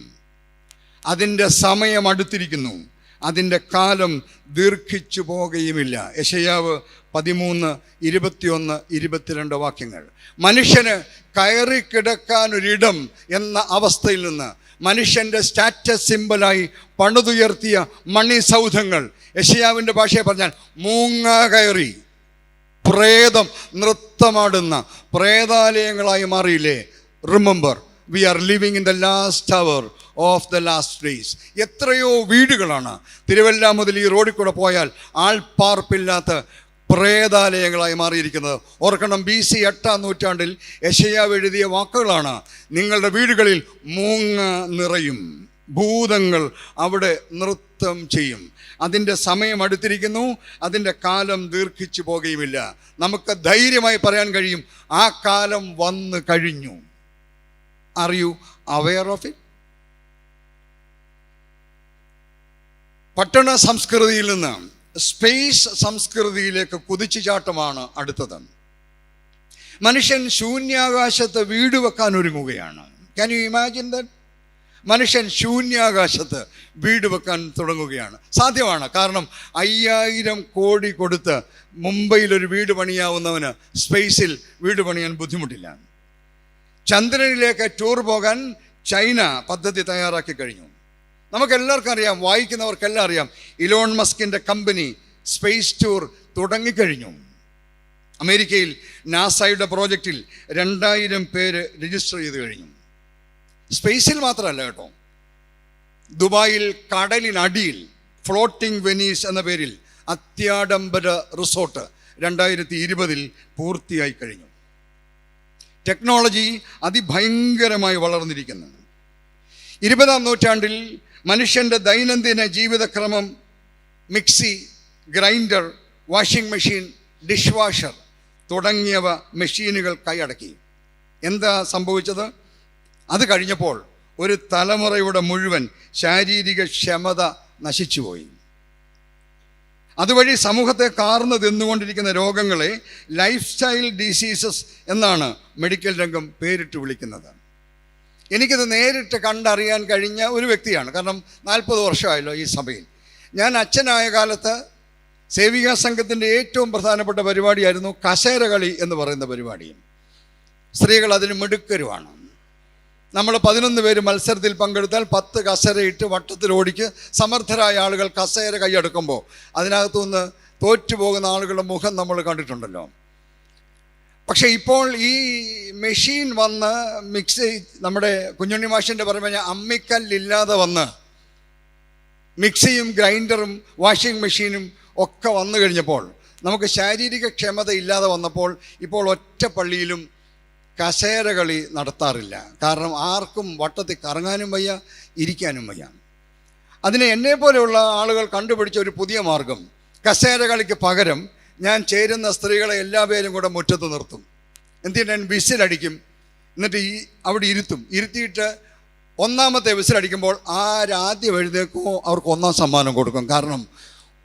അതിൻ്റെ സമയം അടുത്തിരിക്കുന്നു, അതിൻ്റെ കാലം ദീർഘിച്ചു പോകുകയുമില്ല. യെശയ്യാവ് 13, 21, 22 വാക്യങ്ങൾ. മനുഷ്യന് കയറി കിടക്കാനൊരിടം എന്ന അവസ്ഥയിൽ നിന്ന് മനുഷ്യൻ്റെ സ്റ്റാറ്റസ് സിംബലായി പണിതുയർത്തിയ മണിസൗധങ്ങൾ, യെശയ്യാവിൻ്റെ ഭാഷയെ പറഞ്ഞാൽ മൂങ്ങ കയറി പ്രേതം നൃത്തമാടുന്ന പ്രേതാലയങ്ങളായി മാറിയില്ലേ? Remember, we are living in the last hour of the last days. എത്രയോ വീടുകളാണ് തിരുവല്ല മുതൽ ഈ റോഡിൽ കൂടെ പോയാൽ ആൾപ്പാർപ്പില്ലാത്ത പ്രേതാലയങ്ങളായി മാറിയിരിക്കുന്നത്. ഓർക്കണം, BC 8-ാം നൂറ്റാണ്ടിൽ യെശയ്യാവ് എഴുതിയ വാക്കുകളാണ്. നിങ്ങളുടെ വീടുകളിൽ മൂങ്ങ നിറയും, ഭൂതങ്ങൾ അവിടെ നൃത്തം ചെയ്യും. അതിൻ്റെ സമയം അടുത്തിരിക്കുന്നു, അതിൻ്റെ കാലം ദീർഘിച്ചു പോകുകയുമില്ല. നമുക്ക് ധൈര്യമായി പറയാൻ കഴിയും, ആ കാലം വന്നു കഴിഞ്ഞു. Are you aware of it? പട്ടണ സംസ്കൃതിയിൽ നിന്ന് സ്പേസ് സംസ്കൃതിയിലേക്ക് കുതിച്ചുചാട്ടമാണ് അടുത്തത്. മനുഷ്യൻ ശൂന്യാകാശത്ത് വീട് വെക്കാൻ ഒരുങ്ങുകയാണ്. Can you imagine that? മനുഷ്യൻ ശൂന്യാകാശത്ത് വീട് വെക്കാൻ തുടങ്ങുകയാണ്. സാധ്യമാണ്, കാരണം 5000 കോടി കൊടുത്ത് മുംബൈയിലൊരു വീട് പണിയാവുന്നവന് സ്പേസിൽ വീട് പണിയാൻ ബുദ്ധിമുട്ടില്ല. ചന്ദ്രനിലേക്ക് ടൂർ പോകാൻ ചൈന പദ്ധതി തയ്യാറാക്കി കഴിഞ്ഞു. നമുക്കെല്ലാവർക്കും അറിയാം, വായിക്കുന്നവർക്കെല്ലാം അറിയാം, ഇലോൺ മസ്കിൻ്റെ കമ്പനി സ്പേസ് ടൂർ തുടങ്ങിക്കഴിഞ്ഞു. അമേരിക്കയിൽ നാസയുടെ പ്രോജക്റ്റിൽ 2000 പേര് രജിസ്റ്റർ ചെയ്ത് കഴിഞ്ഞു. സ്പേസിൽ മാത്രമല്ല കേട്ടോ, ദുബായിൽ കടലിനടിയിൽ ഫ്ലോട്ടിംഗ് വെനീസ് എന്ന പേരിൽ അത്യാഡംബര റിസോർട്ട് 2020 പൂർത്തിയായി കഴിഞ്ഞു. ടെക്നോളജി അതിഭയങ്കരമായി വളർന്നിരിക്കുന്നു. 20-ാം നൂറ്റാണ്ടിൽ മനുഷ്യൻ്റെ ദൈനംദിന ജീവിതക്രമം mixie, grinder, washing machine, dish washer തുടങ്ങിയവ മെഷീനുകൾ കൈയടക്കി. എന്താ സംഭവിച്ചത്? അത് കഴിഞ്ഞപ്പോൾ ഒരു തലമുറയുടെ മുഴുവൻ ശാരീരിക ക്ഷമത നശിച്ചുപോയി. അതുവഴി സമൂഹത്തെ കാർന്ന് തിന്നുകൊണ്ടിരിക്കുന്ന രോഗങ്ങളെ ലൈഫ് സ്റ്റൈൽ ഡിസീസസ് എന്നാണ് മെഡിക്കൽ രംഗം പേരിട്ട് വിളിക്കുന്നത്. എനിക്കിത് നേരിട്ട് കണ്ടറിയാൻ കഴിഞ്ഞ ഒരു വ്യക്തിയാണ്. കാരണം 40 വർഷമായല്ലോ ഈ സഭയിൽ. ഞാൻ അച്ഛനായ കാലത്ത് സേവികാ സംഘത്തിൻ്റെ ഏറ്റവും പ്രധാനപ്പെട്ട പരിപാടിയായിരുന്നു കസേര കളി എന്ന് പറയുന്ന പരിപാടി. സ്ത്രീകൾ അതിന് മിടുക്കരുമാണ്. നമ്മൾ 11 പേര് മത്സരത്തിൽ പങ്കെടുത്താൽ 10 കസേരയിട്ട് വട്ടത്തിൽ ഓടിക്ക് സമർത്ഥരായ ആളുകൾ കസേര കൈയെടുക്കുമ്പോൾ അതിനകത്തുനിന്ന് തോറ്റുപോകുന്ന ആളുകളുടെ മുഖം നമ്മൾ കണ്ടിട്ടുണ്ടല്ലോ. പക്ഷേ ഇപ്പോൾ ഈ മെഷീൻ വന്ന് മിക്സി, നമ്മുടെ കുഞ്ഞുണ്ണി മാഷിൻ്റെ പറയുമ്പോൾ അമ്മിക്കല്ലില്ലാതെ വന്ന് മിക്സിയും ഗ്രൈൻഡറും വാഷിംഗ് മെഷീനും ഒക്കെ വന്നു കഴിഞ്ഞപ്പോൾ, നമുക്ക് ശാരീരിക ക്ഷമത ഇല്ലാതെ വന്നപ്പോൾ ഇപ്പോൾ ഒറ്റ പള്ളിയിലും കസേര കളി നടത്താറില്ല. കാരണം ആർക്കും വട്ടത്തിൽ കറങ്ങാനും വയ്യ, ഇരിക്കാനും വയ്യ. അതിന് എന്നെപ്പോലെയുള്ള ആളുകൾ കണ്ടുപിടിച്ച ഒരു പുതിയ മാർഗം, കസേര കളിക്ക് പകരം ഞാൻ ചേരുന്ന സ്ത്രീകളെ എല്ലാവരും കൂടെ മുറ്റത്ത് നിർത്തും. എന്തിനാ, ഞാൻ വിസിലടിക്കും. എന്നിട്ട് അവിടെ ഇരുത്തിയിട്ട് 1ാമത്തെ വിസിലടിക്കുമ്പോൾ ആരാദ്യം എഴുന്നേക്കുമോ അവർക്ക് 1ാം സമ്മാനം കൊടുക്കും. കാരണം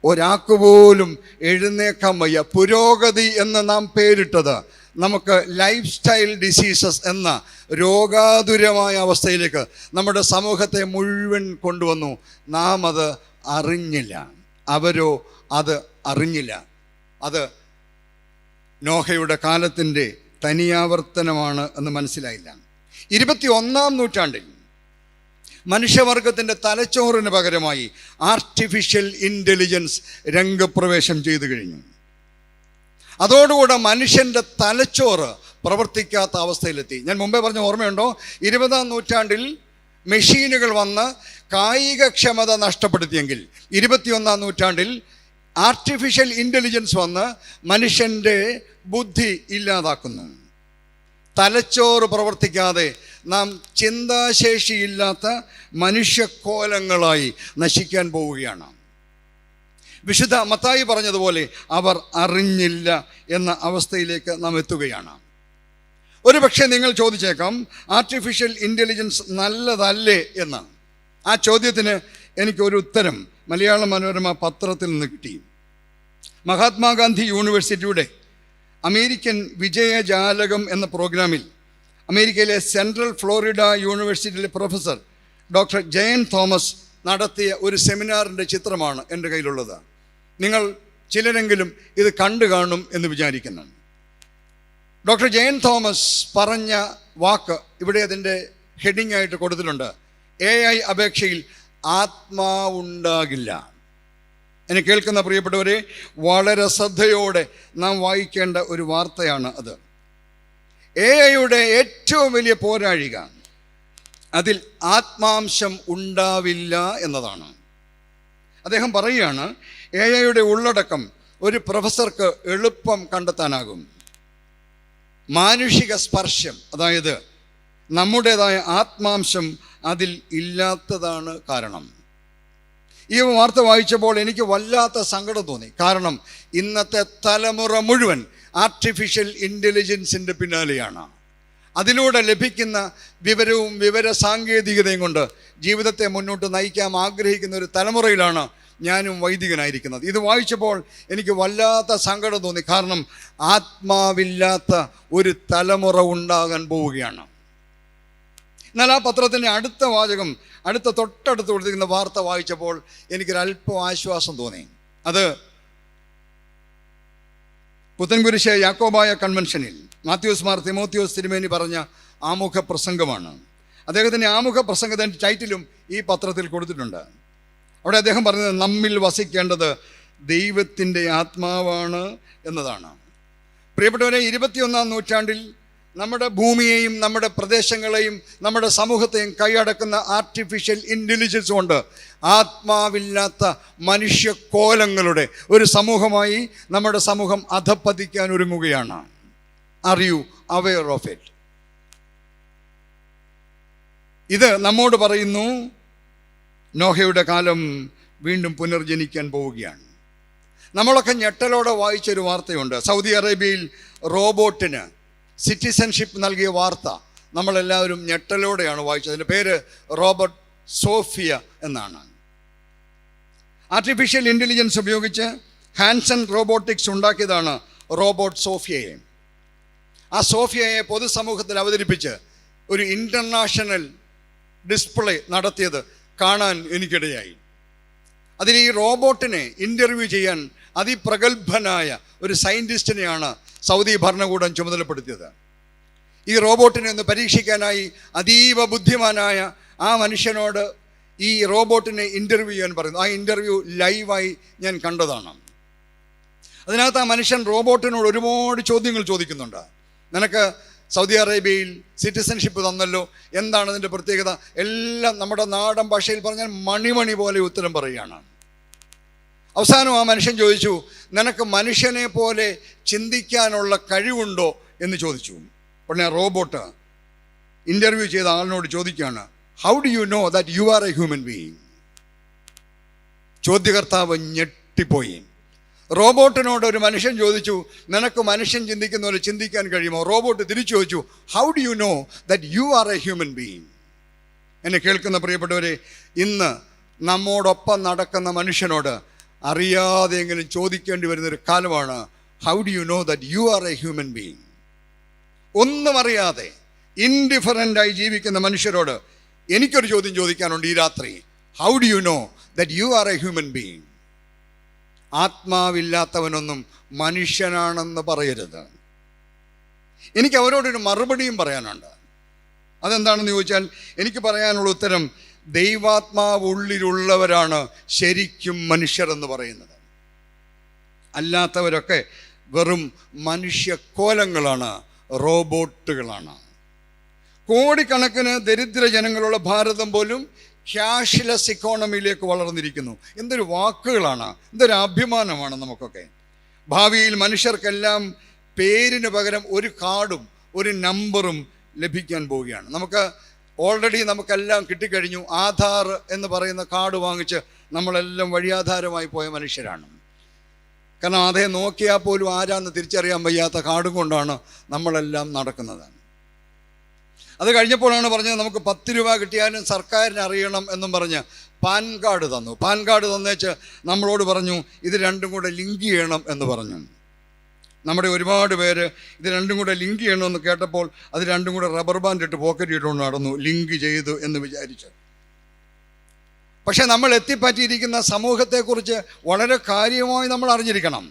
ഒരാൾക്ക് പോലും എഴുന്നേക്കാൻ വയ്യ. പുരോഗതി എന്ന് നാം പേരിട്ടത് നമുക്ക് ലൈഫ് സ്റ്റൈൽ ഡിസീസസ് എന്ന രോഗാതുരമായ അവസ്ഥയിലേക്ക് നമ്മുടെ സമൂഹത്തെ മുഴുവൻ കൊണ്ടുവന്നു. നാം അത് അറിഞ്ഞില്ല, അവരോ അത് അറിഞ്ഞില്ല. അത് നോഹയുടെ കാലത്തിൻ്റെ തനിയാവർത്തനമാണ് എന്ന് മനസ്സിലായില്ല. 21ാം നൂറ്റാണ്ടിൽ മനുഷ്യവർഗത്തിൻ്റെ തലച്ചോറിന് പകരമായി ആർട്ടിഫിഷ്യൽ ഇൻ്റലിജൻസ് രംഗപ്രവേശം ചെയ്തു കഴിഞ്ഞു. അതോടുകൂടെ മനുഷ്യൻ്റെ തലച്ചോറ് പ്രവർത്തിക്കാത്ത അവസ്ഥയിലെത്തി. ഞാൻ മുമ്പേ പറഞ്ഞ ഓർമ്മയുണ്ടോ, 20ാം നൂറ്റാണ്ടിൽ മെഷീനുകൾ വന്ന് കായികക്ഷമത നഷ്ടപ്പെടുത്തിയെങ്കിൽ 21ാം നൂറ്റാണ്ടിൽ ആർട്ടിഫിഷ്യൽ ഇൻ്റലിജൻസ് വന്ന് മനുഷ്യൻ്റെ ബുദ്ധി ഇല്ലാതാക്കുന്നു. തലച്ചോറ് പ്രവർത്തിക്കാതെ നാം ചിന്താശേഷിയില്ലാത്ത മനുഷ്യക്കോലങ്ങളായി നശിക്കാൻ പോവുകയാണ്. വിശുദ്ധ മത്തായി പറഞ്ഞതുപോലെ അവർ അറിഞ്ഞില്ല എന്ന അവസ്ഥയിലേക്ക് നാം എത്തുകയാണ്. ഒരുപക്ഷെ നിങ്ങൾ ചോദിച്ചേക്കാം, ആർട്ടിഫിഷ്യൽ ഇൻ്റലിജൻസ് നല്ലതല്ലേ എന്ന്. ആ ചോദ്യത്തിന് എനിക്കൊരു ഉത്തരം മലയാള മനോരമ പത്രത്തിൽ നിന്ന് കിട്ടി. മഹാത്മാഗാന്ധി യൂണിവേഴ്സിറ്റിയുടെ അമേരിക്കൻ വിജയജാലകം എന്ന പ്രോഗ്രാമിൽ അമേരിക്കയിലെ സെൻട്രൽ ഫ്ലോറിഡ യൂണിവേഴ്സിറ്റിയിലെ പ്രൊഫസർ ഡോക്ടർ ജയൻ തോമസ് നടത്തിയ ഒരു സെമിനാറിൻ്റെ ചിത്രമാണ് എൻ്റെ കയ്യിലുള്ളത്. നിങ്ങൾ ചിലരെങ്കിലും ഇത് കണ്ടു കാണും എന്ന് വിചാരിക്കുന്നു. ഡോക്ടർ ജയൻ തോമസ് പറഞ്ഞ വാക്ക് ഇവിടെ അതിൻ്റെ ഹെഡിങ് ആയിട്ട് കൊടുത്തിട്ടുണ്ട്. AI അപേക്ഷയിൽ ആത്മാവുണ്ടാകില്ല. എന്നെ കേൾക്കുന്ന പ്രിയപ്പെട്ടവരെ, വളരെ ശ്രദ്ധയോടെ നാം വായിക്കേണ്ട ഒരു വാർത്തയാണ് അത്. AI ഏറ്റവും വലിയ പോരാഴിക അതിൽ ആത്മാംശം ഉണ്ടാവില്ല എന്നതാണ്. അദ്ദേഹം പറയുകയാണ്, AI ഉള്ളടക്കം ഒരു പ്രൊഫസർക്ക് എളുപ്പം കണ്ടെത്താനാകും. മാനുഷിക സ്പർശം, അതായത് നമ്മുടേതായ ആത്മാംശം അതിൽ ഇല്ലാത്തതാണ് കാരണം. ഈ വാർത്ത വായിച്ചപ്പോൾ എനിക്ക് വല്ലാത്ത സങ്കടം തോന്നി. കാരണം ഇന്നത്തെ തലമുറ മുഴുവൻ ആർട്ടിഫിഷ്യൽ ഇൻ്റലിജൻസിൻ്റെ പിന്നാലെയാണ്. അതിലൂടെ ലഭിക്കുന്ന വിവരവും വിവര സാങ്കേതികതയും കൊണ്ട് ജീവിതത്തെ മുന്നോട്ട് നയിക്കാൻ ആഗ്രഹിക്കുന്ന ഒരു തലമുറയിലാണ് ഞാനും വൈദികനായിരിക്കുന്നത്. ഇത് വായിച്ചപ്പോൾ എനിക്ക് വല്ലാത്ത സങ്കടം തോന്നി. കാരണം ആത്മാവില്ലാത്ത ഒരു തലമുറ ഉണ്ടാകാൻ പോവുകയാണ്. എന്നാൽ ആ പത്രത്തിൻ്റെ അടുത്ത വാചകം, തൊട്ടടുത്ത് കൊടുത്തിരിക്കുന്ന വാർത്ത വായിച്ചപ്പോൾ എനിക്കൊരല്പം ആശ്വാസം തോന്നി. അത് പുത്തൻകുരിശ് യാക്കോബായ കൺവെൻഷനിൽ മാത്യൂസ് മാർ തിമോത്തിയോസ് തിരുമേനി പറഞ്ഞ ആമുഖ പ്രസംഗമാണ്. അദ്ദേഹത്തിൻ്റെ ആമുഖ പ്രസംഗത്തിൻ്റെ ടൈറ്റിലും ഈ പത്രത്തിൽ കൊടുത്തിട്ടുണ്ട്. അവിടെ അദ്ദേഹം പറഞ്ഞത് നമ്മിൽ വസിക്കേണ്ടത് ദൈവത്തിൻ്റെ ആത്മാവാണ് എന്നതാണ്. പ്രിയപ്പെട്ടവരെ, 21ാം നൂറ്റാണ്ടിൽ നമ്മുടെ ഭൂമിയെയും നമ്മുടെ പ്രദേശങ്ങളെയും നമ്മുടെ സമൂഹത്തെയും കൈയടക്കുന്ന ആർട്ടിഫിഷ്യൽ ഇൻ്റലിജൻസ് കൊണ്ട് ആത്മാവില്ലാത്ത മനുഷ്യക്കോലങ്ങളുടെ ഒരു സമൂഹമായി നമ്മുടെ സമൂഹം അധപ്പതിക്കാൻ ഒരുങ്ങുകയാണ്. R you aware of it? ഇത് നമ്മോട് പറയുന്നു, നോഹയുടെ കാലം വീണ്ടും പുനർജനിക്കാൻ പോവുകയാണ്. നമ്മളൊക്കെ ഞെട്ടലോടെ വായിച്ചൊരു വാർത്തയുണ്ട്. സൗദി അറേബ്യയിൽ റോബോട്ടിന് സിറ്റിസൺഷിപ്പ് നൽകിയ വാർത്ത നമ്മളെല്ലാവരും ഞെട്ടലോടെയാണ് വായിച്ചത്. അതിൻ്റെ പേര് റോബർട്ട് സോഫിയ എന്നാണ്. ആർട്ടിഫിഷ്യൽ ഇൻ്റലിജൻസ് ഉപയോഗിച്ച് ഹാൻസൺ റോബോട്ടിക്സ് ഉണ്ടാക്കിയതാണ് റോബോട്ട് സോഫിയയെ. ആ സോഫിയയെ പൊതുസമൂഹത്തിൽ അവതരിപ്പിച്ച് ഒരു ഇൻ്റർനാഷണൽ ഡിസ്പ്ലേ നടത്തിയത് കാണാൻ എനിക്കിടയായി. അതിൽ ഈ റോബോട്ടിനെ ഇൻ്റർവ്യൂ ചെയ്യാൻ അതിപ്രഗത്ഭനായ ഒരു സയൻറ്റിസ്റ്റിനെയാണ് സൗദി ഭരണകൂടം ചുമതലപ്പെടുത്തിയത്. ഈ റോബോട്ടിനെ ഒന്ന് പരീക്ഷിക്കാനായി അതീവ ബുദ്ധിമാനായ ആ മനുഷ്യനോട് ഈ റോബോട്ടിനെ ഇൻ്റർവ്യൂ ചെയ്യാൻ പറയുന്നു. ആ ഇൻ്റർവ്യൂ ലൈവായി ഞാൻ കണ്ടതാണ്. അതിനകത്ത് ആ മനുഷ്യൻ റോബോട്ടിനോട് ഒരുപാട് ചോദ്യങ്ങൾ ചോദിക്കുന്നുണ്ട്. നിനക്ക് സൗദി അറേബ്യയിൽ സിറ്റിസൺഷിപ്പ് തന്നല്ലോ, എന്താണ് അതിൻ്റെ പ്രത്യേകത? എല്ലാം നമ്മുടെ നാടൻ ഭാഷയിൽ പറഞ്ഞാൽ മണിമണി പോലെ ഉത്തരം പറയുകയാണ്. അവസാനം ആ മനുഷ്യൻ ചോദിച്ചു, നിനക്ക് മനുഷ്യനെ പോലെ ചിന്തിക്കാനുള്ള കഴിവുണ്ടോ എന്ന് ചോദിച്ചു. ഉടനെ റോബോട്ട് ഇൻ്റർവ്യൂ ചെയ്ത ആളിനോട് ചോദിക്കുകയാണ്, how do you know that you are a human being? ചോദ്യകർത്താവ് ഞെട്ടിപ്പോയി. റോബോട്ടിനോട് ഒരു മനുഷ്യൻ ചോദിച്ചു, നിനക്ക് മനുഷ്യൻ ചിന്തിക്കുന്ന പോലെ ചിന്തിക്കാൻ കഴിയുമോ? റോബോട്ട് തിരിച്ചു ചോദിച്ചു, how do you know that you are a human being? എന്നെ കേൾക്കുന്ന പ്രിയപ്പെട്ടവരെ, ഇന്ന് നമ്മോടൊപ്പം നടക്കുന്ന മനുഷ്യനോട് അറിയാതെയെങ്കിലും ചോദിക്കേണ്ടി വരുന്നൊരു കാലമാണ്, how do you know that you are a human being? ഒന്നും അറിയാതെ ഇൻഡിഫറൻ്റായി ജീവിക്കുന്ന മനുഷ്യരോട് എനിക്കൊരു ചോദ്യം ചോദിക്കാനുണ്ട് ഈ രാത്രി. How do you know that you are a human being? ആത്മാവില്ലാത്തവനൊന്നും മനുഷ്യനാണെന്ന് പറയരുത്. എനിക്ക് അവരോടൊരു മറുപടിയും പറയാനുണ്ട്. അതെന്താണെന്ന് ചോദിച്ചാൽ, എനിക്ക് പറയാനുള്ള ഉത്തരം, ദൈവാത്മാവ് ഉള്ളിലുള്ളവരാണ് ശരിക്കും മനുഷ്യരെന്ന് പറയുന്നത്. അല്ലാത്തവരൊക്കെ വെറും മനുഷ്യക്കോലങ്ങളാണ്, റോബോട്ടുകളാണ്. കോടിക്കണക്കിന് ദരിദ്ര ജനങ്ങളുള്ള ഭാരതം പോലും ക്യാഷ്ലെസ് ഇക്കോണമിയിലേക്ക് വളർന്നിരിക്കുന്നു. എന്തൊരു വാക്കുകളാണ്, എന്തൊരു അഭിമാനമാണ് നമുക്കൊക്കെ. ഭാവിയിൽ മനുഷ്യർക്കെല്ലാം പേരിന് പകരം ഒരു കാർഡും ഒരു നമ്പറും ലഭിക്കാൻ പോവുകയാണ്. ഓൾറെഡി നമുക്കെല്ലാം കിട്ടിക്കഴിഞ്ഞു. ആധാർ എന്ന് പറയുന്ന കാർഡ് വാങ്ങിച്ച് നമ്മളെല്ലാം വഴിയാധാരമായി പോയ മനുഷ്യരാണ്. കാരണം അതേ നോക്കിയാൽ പോലും ആരാന്ന് തിരിച്ചറിയാൻ വയ്യാത്ത കാർഡും കൊണ്ടാണ് നമ്മളെല്ലാം നടക്കുന്നത്. അത് കഴിഞ്ഞപ്പോഴാണ് പറഞ്ഞത്, നമുക്ക് 10 രൂപ കിട്ടിയാലും സർക്കാരിന് അറിയണം എന്നും പറഞ്ഞ് പാൻ കാർഡ് തന്നു. പാൻ കാർഡ് തന്നേച്ച് നമ്മളോട് പറഞ്ഞു, ഇത് രണ്ടും കൂടെ ലിങ്ക് ചെയ്യണം എന്ന് പറഞ്ഞു. നമ്മുടെ ഒരുപാട് പേര് ഇത് രണ്ടും കൂടെ ലിങ്ക് ചെയ്യണമെന്ന് കേട്ടപ്പോൾ അത് രണ്ടും കൂടെ റബ്ബർ ബാൻഡ് ഇട്ട് പോക്കറ്റ് ഇട്ടുകൊണ്ട് നടന്നു, ലിങ്ക് ചെയ്തു എന്ന് വിചാരിച്ചു. പക്ഷെ നമ്മൾ എത്തിപ്പറ്റിയിരിക്കുന്ന സമൂഹത്തെക്കുറിച്ച് വളരെ കാര്യമായി നമ്മൾ അറിഞ്ഞിരിക്കണം.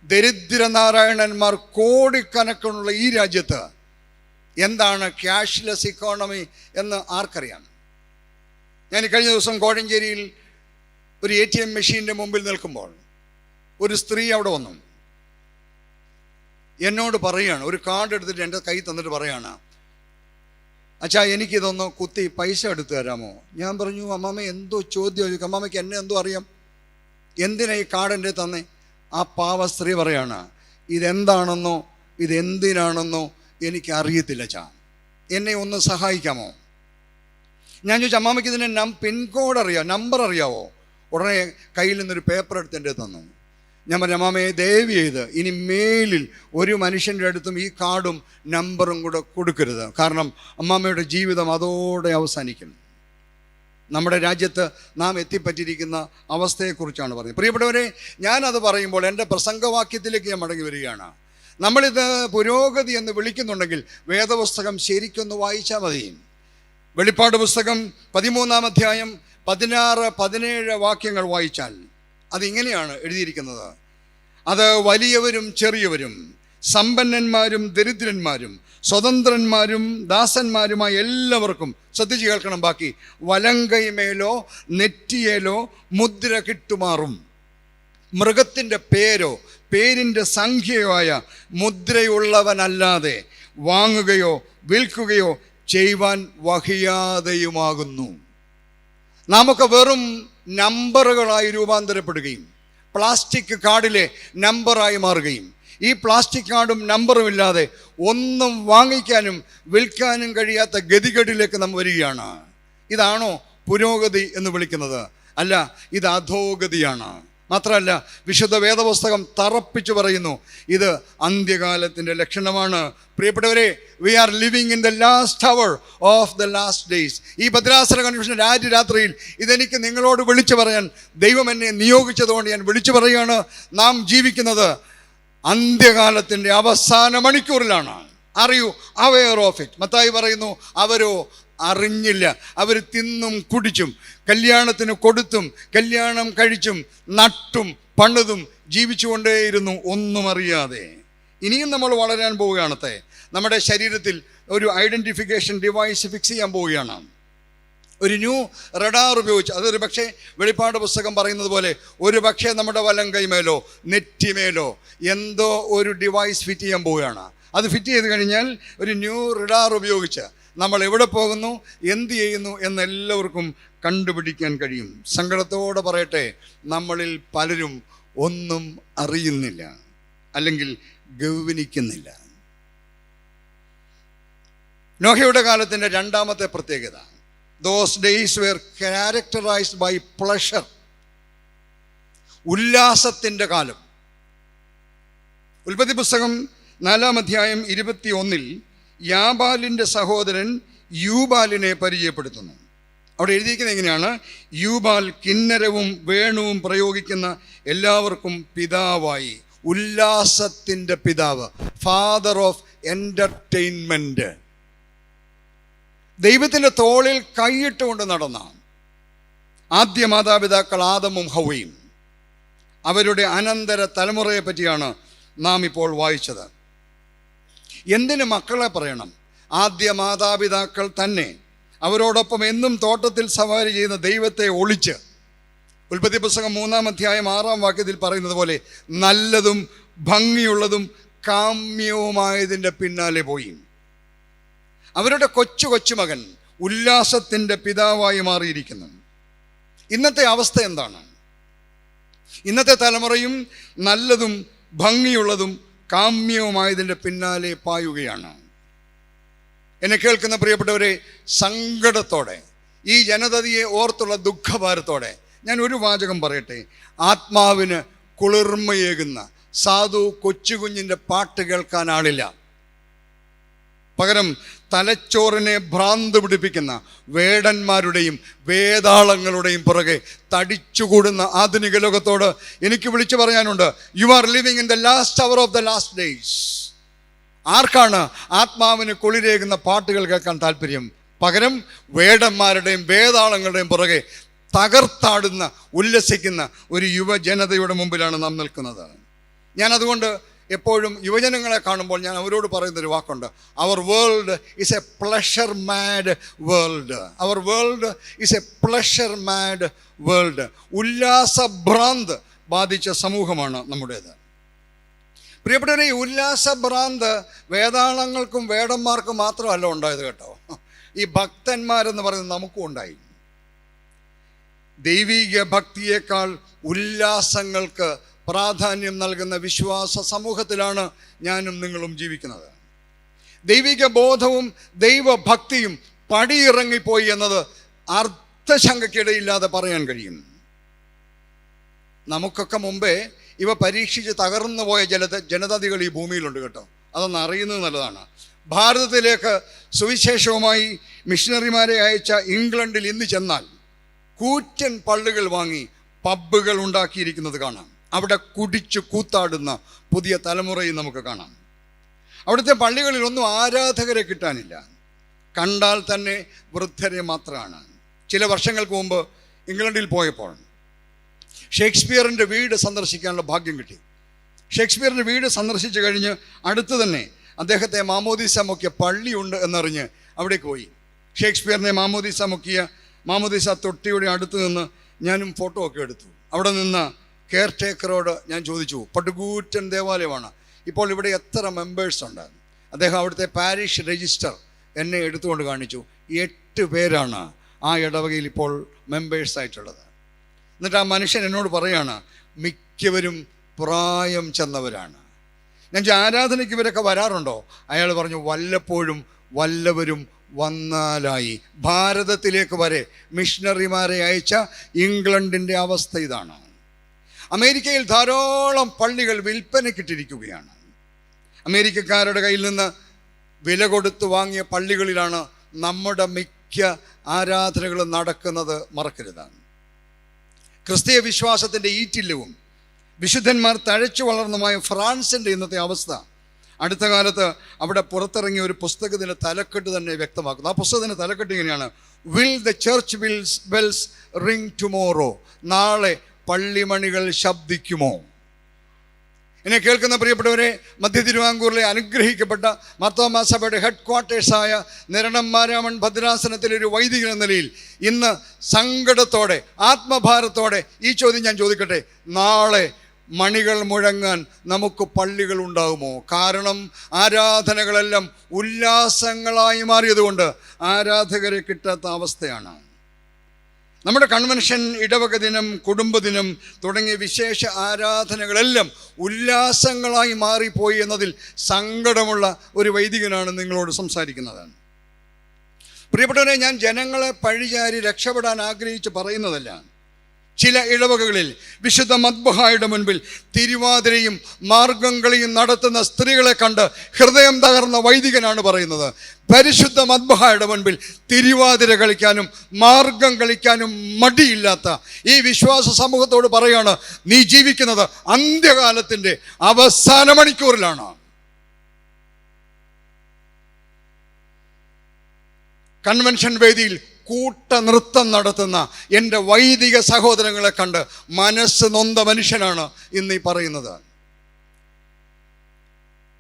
ദരിദ്രനാരായണന്മാർ കോടിക്കണക്കിനുള്ള ഈ രാജ്യത്ത് എന്താണ് ക്യാഷ്ലെസ് ഇക്കോണമി എന്ന് ആർക്കറിയാം? ഞാൻ കഴിഞ്ഞ ദിവസം കോഴഞ്ചേരിയിൽ ഒരു ATM മെഷീൻ്റെ മുമ്പിൽ നിൽക്കുമ്പോൾ ഒരു സ്ത്രീ അവിടെ വന്നു. എന്നോട് പറയുകയാണ്, ഒരു കാർഡ് എടുത്തിട്ട് എൻ്റെ കൈ തന്നിട്ട് പറയുകയാണ്, അച്ഛാ എനിക്കിതൊന്ന് കുത്തി പൈസ എടുത്തു തരാമോ? ഞാൻ പറഞ്ഞു, അമ്മാമ്മ എന്തോ ചോദ്യം ചോദിക്കും, അമ്മാമ്മയ്ക്ക് എന്നെ എന്തോ അറിയാം, എന്തിനാ ഈ കാർഡ് എൻ്റെ തന്നെ? ആ പാവ സ്ത്രീ പറയാണ്, ഇതെന്താണെന്നോ ഇതെന്തിനാണെന്നോ എനിക്കറിയത്തില്ല അച്ഛാ, എന്നെ ഒന്ന് സഹായിക്കാമോ? ഞാൻ ചോദിച്ചു, അമ്മാമ്മയ്ക്ക് ഇതിൻ്റെ പിൻകോഡ് അറിയാമോ, നമ്പർ അറിയാവോ? ഉടനെ കയ്യിൽ നിന്നൊരു പേപ്പർ എടുത്ത് എൻ്റെ തന്നു. ഞാൻ പറഞ്ഞു, അമ്മാമ്മയെ ദയവ് ചെയ്ത് ഇനി മേലിൽ ഒരു മനുഷ്യൻ്റെ അടുത്തും ഈ കാർഡും നമ്പറും കൂടെ കൊടുക്കരുത്. കാരണം അമ്മാമ്മയുടെ ജീവിതം അതോടെ അവസാനിക്കും. നമ്മുടെ രാജ്യത്ത് നാം എത്തിപ്പറ്റിയിരിക്കുന്ന അവസ്ഥയെക്കുറിച്ചാണ് പറയുന്നത്. പ്രിയപ്പെട്ടവരെ, ഞാനത് പറയുമ്പോൾ എൻ്റെ പ്രസംഗവാക്യത്തിലേക്ക് ഞാൻ മടങ്ങി വരികയാണ്. നമ്മളിത് പുരോഗതി എന്ന് വിളിക്കുന്നുണ്ടെങ്കിൽ വേദപുസ്തകം ശരിക്കൊന്ന് വായിച്ചാൽ മതി. വെളിപ്പാട് പുസ്തകം 13-ാം അധ്യായം 16-17 വാക്യങ്ങൾ വായിച്ചാൽ അതിങ്ങനെയാണ് എഴുതിയിരിക്കുന്നത്. അത് വലിയവരും ചെറിയവരും, സമ്പന്നന്മാരും ദരിദ്രന്മാരും, സ്വതന്ത്രന്മാരും ദാസന്മാരുമായ എല്ലാവർക്കും, ശ്രദ്ധിച്ച് കേൾക്കണം ബാക്കി, വലങ്കൈമേലോ നെറ്റിയേലോ മുദ്ര കിട്ടുമാറും മൃഗത്തിൻ്റെ പേരോ പേരിൻ്റെ സംഖ്യയോ ആയ മുദ്രയുള്ളവനല്ലാതെ വാങ്ങുകയോ വിൽക്കുകയോ ചെയ്യുവാൻ വഹിയാതെയുമാകുന്നു. നമുക്ക് വെറും നമ്പറുകളായി രൂപാന്തരപ്പെടുകയും പ്ലാസ്റ്റിക് കാർഡിലെ നമ്പറായി മാറുകയും ഈ പ്ലാസ്റ്റിക് കാർഡും നമ്പറും ഇല്ലാതെ ഒന്നും വാങ്ങിക്കാനും വിൽക്കാനും കഴിയാത്ത ഗതികേടിലേക്ക് നാം വരികയാണ്. ഇതാണോ പുരോഗതി എന്ന് വിളിക്കുന്നത്? അല്ല, ഇത് അധോഗതിയാണ്. മാത്രമല്ല വിശുദ്ധ വേദപുസ്തകം തറപ്പിച്ചു പറയുന്നു, ഇത് അന്ത്യകാലത്തിൻ്റെ ലക്ഷണമാണ്. പ്രിയപ്പെട്ടവരെ, we are living in the last hour of the last days. ഈ ഭദ്രാസന കൺവെൻഷൻ ആദ്യ രാത്രിയിൽ ഇതെനിക്ക് നിങ്ങളോട് വിളിച്ചു പറയാൻ ദൈവം എന്നെ നിയോഗിച്ചതുകൊണ്ട് ഞാൻ വിളിച്ചു പറയുകയാണ്. നാം ജീവിക്കുന്നത് അന്ത്യകാലത്തിൻ്റെ അവസാന മണിക്കൂറിലാണ്. Are you aware of it? Mathai പറയുന്നു, അവരോ അറിഞ്ഞില്ല. അവർ തിന്നും കുടിച്ചും കല്യാണത്തിന് കൊടുത്തും കല്യാണം കഴിച്ചും നട്ടും പണിതും ജീവിച്ചുകൊണ്ടേയിരുന്നു, ഒന്നും അറിയാതെ. ഇനിയും നമ്മൾ വളരാൻ പോവുകയാണത്തെ. നമ്മുടെ ശരീരത്തിൽ ഒരു ഐഡൻറ്റിഫിക്കേഷൻ ഡിവൈസ് ഫിക്സ് ചെയ്യാൻ പോവുകയാണ്. ഒരു ന്യൂ റഡാർ ഉപയോഗിച്ച്, അതൊരു പക്ഷേ വെളിപ്പാട് പുസ്തകം പറയുന്നത് പോലെ ഒരു പക്ഷേ നമ്മുടെ വലം കൈമേലോ നെറ്റിമേലോ എന്തോ ഒരു ഡിവൈസ് ഫിറ്റ് ചെയ്യാൻ പോവുകയാണ്. അത് ഫിറ്റ് ചെയ്ത് കഴിഞ്ഞാൽ ഒരു ന്യൂ റഡാർ ഉപയോഗിച്ച് നമ്മൾ എവിടെ പോകുന്നു, എന്ത് ചെയ്യുന്നു എന്നെല്ലാവർക്കും കണ്ടുപിടിക്കാൻ കഴിയും. സങ്കടത്തോടെ പറയട്ടെ, നമ്മളിൽ പലരും ഒന്നും അറിയുന്നില്ല, അല്ലെങ്കിൽ ഗൗനിക്കുന്നില്ല. നോഹയുടെ കാലത്തിൻ്റെ രണ്ടാമത്തെ പ്രത്യേകത, those days were characterised by pleasure. ഉല്ലാസത്തിൻ്റെ കാലം. ഉൽപ്പത്തി പുസ്തകം 4-ാം അധ്യായം 21 യാബാലിൻ്റെ സഹോദരൻ യൂബാലിനെ പരിചയപ്പെടുത്തുന്നു. അവിടെ എഴുതിയിരിക്കുന്നത് എങ്ങനെയാണ്? യൂബാൽ കിന്നരവും വേണുവും പ്രയോഗിക്കുന്ന എല്ലാവർക്കും പിതാവായി. ഉല്ലാസത്തിൻ്റെ പിതാവ്, ഫാദർ ഓഫ് എൻ്റർടൈൻമെൻറ്റ്. ദൈവത്തിൻ്റെ തോളിൽ കൈയിട്ടുകൊണ്ട് നടന്ന ആദ്യ മാതാപിതാക്കൾ ആദമും ഹവ്വയും, അവരുടെ അനന്തര തലമുറയെ പറ്റിയാണ് നാം ഇപ്പോൾ വായിച്ചത്. എന്തിന് മക്കളെ പറയണം? ആദ്യ മാതാപിതാക്കൾ തന്നെ അവരോടൊപ്പം എന്നും തോട്ടത്തിൽ സവാരി ചെയ്യുന്ന ദൈവത്തെ ഒളിച്ച്, ഉൽപ്പത്തി പുസ്തകം 3-ാം അധ്യായം 6-ാം വാക്യത്തിൽ പറയുന്നത് പോലെ, നല്ലതും ഭംഗിയുള്ളതും കാമ്യവുമായതിൻ്റെ പിന്നാലെ പോയി. അവരുടെ കൊച്ചുമകൻ ഉല്ലാസത്തിൻ്റെ പിതാവായി മാറിയിരിക്കുന്നു. ഇന്നത്തെ അവസ്ഥ എന്താണ്? ഇന്നത്തെ തലമുറയും നല്ലതും ഭംഗിയുള്ളതും കാമ്യവുമായതിൻ്റെ പിന്നാലെ പായുകയാണ്. എന്നെ കേൾക്കുന്ന പ്രിയപ്പെട്ടവരെ, സങ്കടത്തോടെ, ഈ ജനതയെ ഓർത്തുള്ള ദുഃഖഭാരത്തോടെ ഞാൻ ഒരു വാചകം പറയട്ടെ. ആത്മാവിന് കുളിർമയേകുന്ന സാധു കൊച്ചുകുഞ്ഞിൻ്റെ പാട്ട് കേൾക്കാൻ ആളില്ല. പകരം തലച്ചോറിനെ ഭ്രാന്ത് പിടിപ്പിക്കുന്ന വേടന്മാരുടെയും വേതാളങ്ങളുടെയും പുറകെ തടിച്ചുകൂടുന്ന ആധുനിക ലോകത്തോട് എനിക്ക് വിളിച്ചു പറയാനുണ്ട്, you are living in the last hour of the last days. ആർക്കാണ് ആത്മാവിന് കുളിരേകുന്ന പാട്ടുകൾ കേൾക്കാൻ താല്പര്യം? പകരം വേടന്മാരുടെയും വേതാളങ്ങളുടെയും പുറകെ തകർത്താടുന്ന ഉല്ലസിക്കുന്ന ഒരു യുവജനതയുടെ മുമ്പിലാണ് നാം നിൽക്കുന്നത്. ഞാനതുകൊണ്ട് എപ്പോഴും യുവജനങ്ങളെ കാണുമ്പോൾ ഞാൻ അവരോട് പറയുന്നൊരു വാക്കുണ്ട്, our world is a pleasure mad world. Our world is a pleasure mad world. ഉല്ലാസഭ്രാന്ത് ബാധിച്ച സമൂഹമാണ് നമ്മുടേത്. പ്രിയപ്പെട്ടവരെ, ഈ ഉല്ലാസഭ്രാന്ത് വേതാളങ്ങൾക്കും വേടന്മാർക്കും മാത്രമല്ല ഉണ്ടായത് കേട്ടോ. ഈ ഭക്തന്മാരെന്ന് പറയുന്നത് നമുക്കും ഉണ്ടായി. ദൈവിക ഭക്തിയേക്കാൾ ഉല്ലാസങ്ങൾക്ക് പ്രാധാന്യം നൽകുന്ന വിശ്വാസ സമൂഹത്തിലാണ് ഞാനും നിങ്ങളും ജീവിക്കുന്നത്. ദൈവിക ബോധവും ദൈവഭക്തിയും പടിയിറങ്ങിപ്പോയി എന്നത് അർത്ഥശങ്കയ്ക്കിടയില്ലാതെ പറയാൻ കഴിയും. നമുക്കൊക്കെ മുമ്പേ ഇവ പരീക്ഷിച്ച് തകർന്നു പോയ ജനതകൾ ഈ ഭൂമിയിലുണ്ട് കേട്ടോ. അതൊന്ന് അറിയുന്നത് നല്ലതാണ്. ഭാരതത്തിലേക്ക് സുവിശേഷവുമായി മിഷണറിമാരെ അയച്ച ഇംഗ്ലണ്ടിൽ ഇന്ന് ചെന്നാൽ കൂറ്റൻ പള്ളികൾ വാങ്ങി പബ്ബുകൾ ഉണ്ടാക്കിയിരിക്കുന്നത് കാണാം. അവിടെ കുടിച്ചു കൂത്താടുന്ന പുതിയ തലമുറയും നമുക്ക് കാണാം. അവിടുത്തെ പള്ളികളിലൊന്നും ആരാധകരെ കിട്ടാനില്ല, കണ്ടാൽ തന്നെ വൃദ്ധരെ മാത്രമാണ്. ചില വർഷങ്ങൾക്ക് മുമ്പ് ഇംഗ്ലണ്ടിൽ പോയപ്പോൾ ഷേക്സ്പിയറിൻ്റെ വീട് സന്ദർശിക്കാനുള്ള ഭാഗ്യം കിട്ടി. ഷേക്സ്പിയറിൻ്റെ വീട് സന്ദർശിച്ചു കഴിഞ്ഞ് അടുത്ത് തന്നെ അദ്ദേഹത്തെ മാമോദീസ മുക്കിയ പള്ളിയുണ്ട് എന്നറിഞ്ഞ് അവിടേക്ക് പോയി. ഷേക്സ്പിയറിനെ മാമോദീസ തൊട്ടിയുടെ അടുത്ത് നിന്ന് ഞാനും ഫോട്ടോ ഒക്കെ എടുത്തു. അവിടെ നിന്ന് കെയർ ടേക്കറോട് ഞാൻ ചോദിച്ചു, പടുകൂറ്റൻ ദേവാലയമാണ്, ഇപ്പോൾ ഇവിടെ എത്ര മെമ്പേഴ്സ് ഉണ്ട്? അദ്ദേഹം അവിടുത്തെ പാരിഷ് രജിസ്റ്റർ എന്നെ എടുത്തുകൊണ്ട് കാണിച്ചു. 8 പേരാണ് ആ ഇടവകയിൽ ഇപ്പോൾ മെമ്പേഴ്സായിട്ടുള്ളത്. എന്നിട്ട് ആ മനുഷ്യൻ എന്നോട് പറയാണ്, മിക്കവരും പ്രായം ചെന്നവരാണ്. ഞാൻ ആരാധനയ്ക്ക് ഇവരൊക്കെ വരാറുണ്ടോ? അയാൾ പറഞ്ഞു, വല്ലപ്പോഴും വല്ലവരും വന്നാലായി. ഭാരതത്തിലേക്ക് വരെ മിഷണറിമാരെ അയച്ച ഇംഗ്ലണ്ടിൻ്റെ അവസ്ഥ ഇതാണ്. അമേരിക്കയിൽ ധാരാളം പള്ളികൾ വിൽപ്പനയ്ക്കിട്ടിരിക്കുകയാണ്. അമേരിക്കക്കാരുടെ കയ്യിൽ നിന്ന് വില കൊടുത്ത് വാങ്ങിയ പള്ളികളിലാണ് നമ്മുടെ മിക്ക ആരാധനകളും നടക്കുന്നത്. മറക്കരുതാണ്. ക്രിസ്തീയ വിശ്വാസത്തിൻ്റെ ഈറ്റില്ലവും വിശുദ്ധന്മാർ തഴച്ചു വളർന്നുമായ ഫ്രാൻസിൻ്റെ ഇന്നത്തെ അവസ്ഥ അടുത്ത കാലത്ത് അവിടെ പുറത്തിറങ്ങിയ ഒരു പുസ്തകത്തിൻ്റെ തലക്കെട്ട് തന്നെ വ്യക്തമാക്കുന്നു. ആ പുസ്തകത്തിൻ്റെ തലക്കെട്ട് ഇങ്ങനെയാണ്: will the church bells ring tomorrow? നാളെ പള്ളിമണികൾ ശബ്ദിക്കുമോ? എന്നെ കേൾക്കുന്ന പ്രിയപ്പെട്ടവരെ, മധ്യ തിരുവിതാംകൂറിലെ അനുഗ്രഹിക്കപ്പെട്ട മാർത്തോമാ സഭയുടെ ഹെഡ് ക്വാർട്ടേഴ്സായ നിരണം മാരാമൺ ഭദ്രാസനത്തിലെ ഒരു വൈദികൻ എന്ന നിലയിൽ ഇന്ന് സങ്കടത്തോടെ, ആത്മഭാരത്തോടെ ഈ ചോദ്യം ഞാൻ ചോദിക്കട്ടെ: നാളെ മണികൾ മുഴങ്ങാൻ നമുക്ക് പള്ളികൾ ഉണ്ടാകുമോ? കാരണം ആരാധനകളെല്ലാം ഉല്ലാസങ്ങളായി മാറിയതുകൊണ്ട് ആരാധകരെ കിട്ടാത്ത അവസ്ഥയാണ്. നമ്മുടെ കൺവെൻഷൻ, ഇടവക ദിനം, കുടുംബദിനം തുടങ്ങിയ വിശേഷ ആരാധനകളെല്ലാം ഉല്ലാസങ്ങളായി മാറിപ്പോയി എന്നതിൽ സങ്കടമുള്ള ഒരു വൈദികനാണ് നിങ്ങളോട് സംസാരിക്കുന്നത്. പ്രിയപ്പെട്ടവരെ, ഞാൻ ജനങ്ങളെ പഴിചാരി രക്ഷപ്പെടാൻ ആഗ്രഹിച്ച് പറയുന്നതല്ല. ചില ഇടവകകളിൽ വിശുദ്ധ മദ്ബഹായുടെ മുൻപിൽ തിരുവാതിരയും മാർഗംകളിയും നടത്തുന്ന സ്ത്രീകളെ കണ്ട് ഹൃദയം തകർന്ന വൈദികനാണ് പറയുന്നത്: പരിശുദ്ധ മദ്ബഹായുടെ മുൻപിൽ തിരുവാതിര കളിക്കാനും മാർഗം കളിക്കാനും മടിയില്ലാത്ത ഈ വിശ്വാസ സമൂഹത്തോട് പറയാണ്, നീ ജീവിക്കുന്നത് അന്ത്യകാലത്തിൻ്റെ അവസാന മണിക്കൂറിലാണ്. കൺവെൻഷൻ വേദിയിൽ കൂട്ടനൃത്തം നടത്തുന്ന എൻ്റെ വൈദിക സഹോദരങ്ങളെ കണ്ട് മനസ്സ് നൊന്ത മനുഷ്യനാണ് ഇന്ന് ഈ പറയുന്നത്.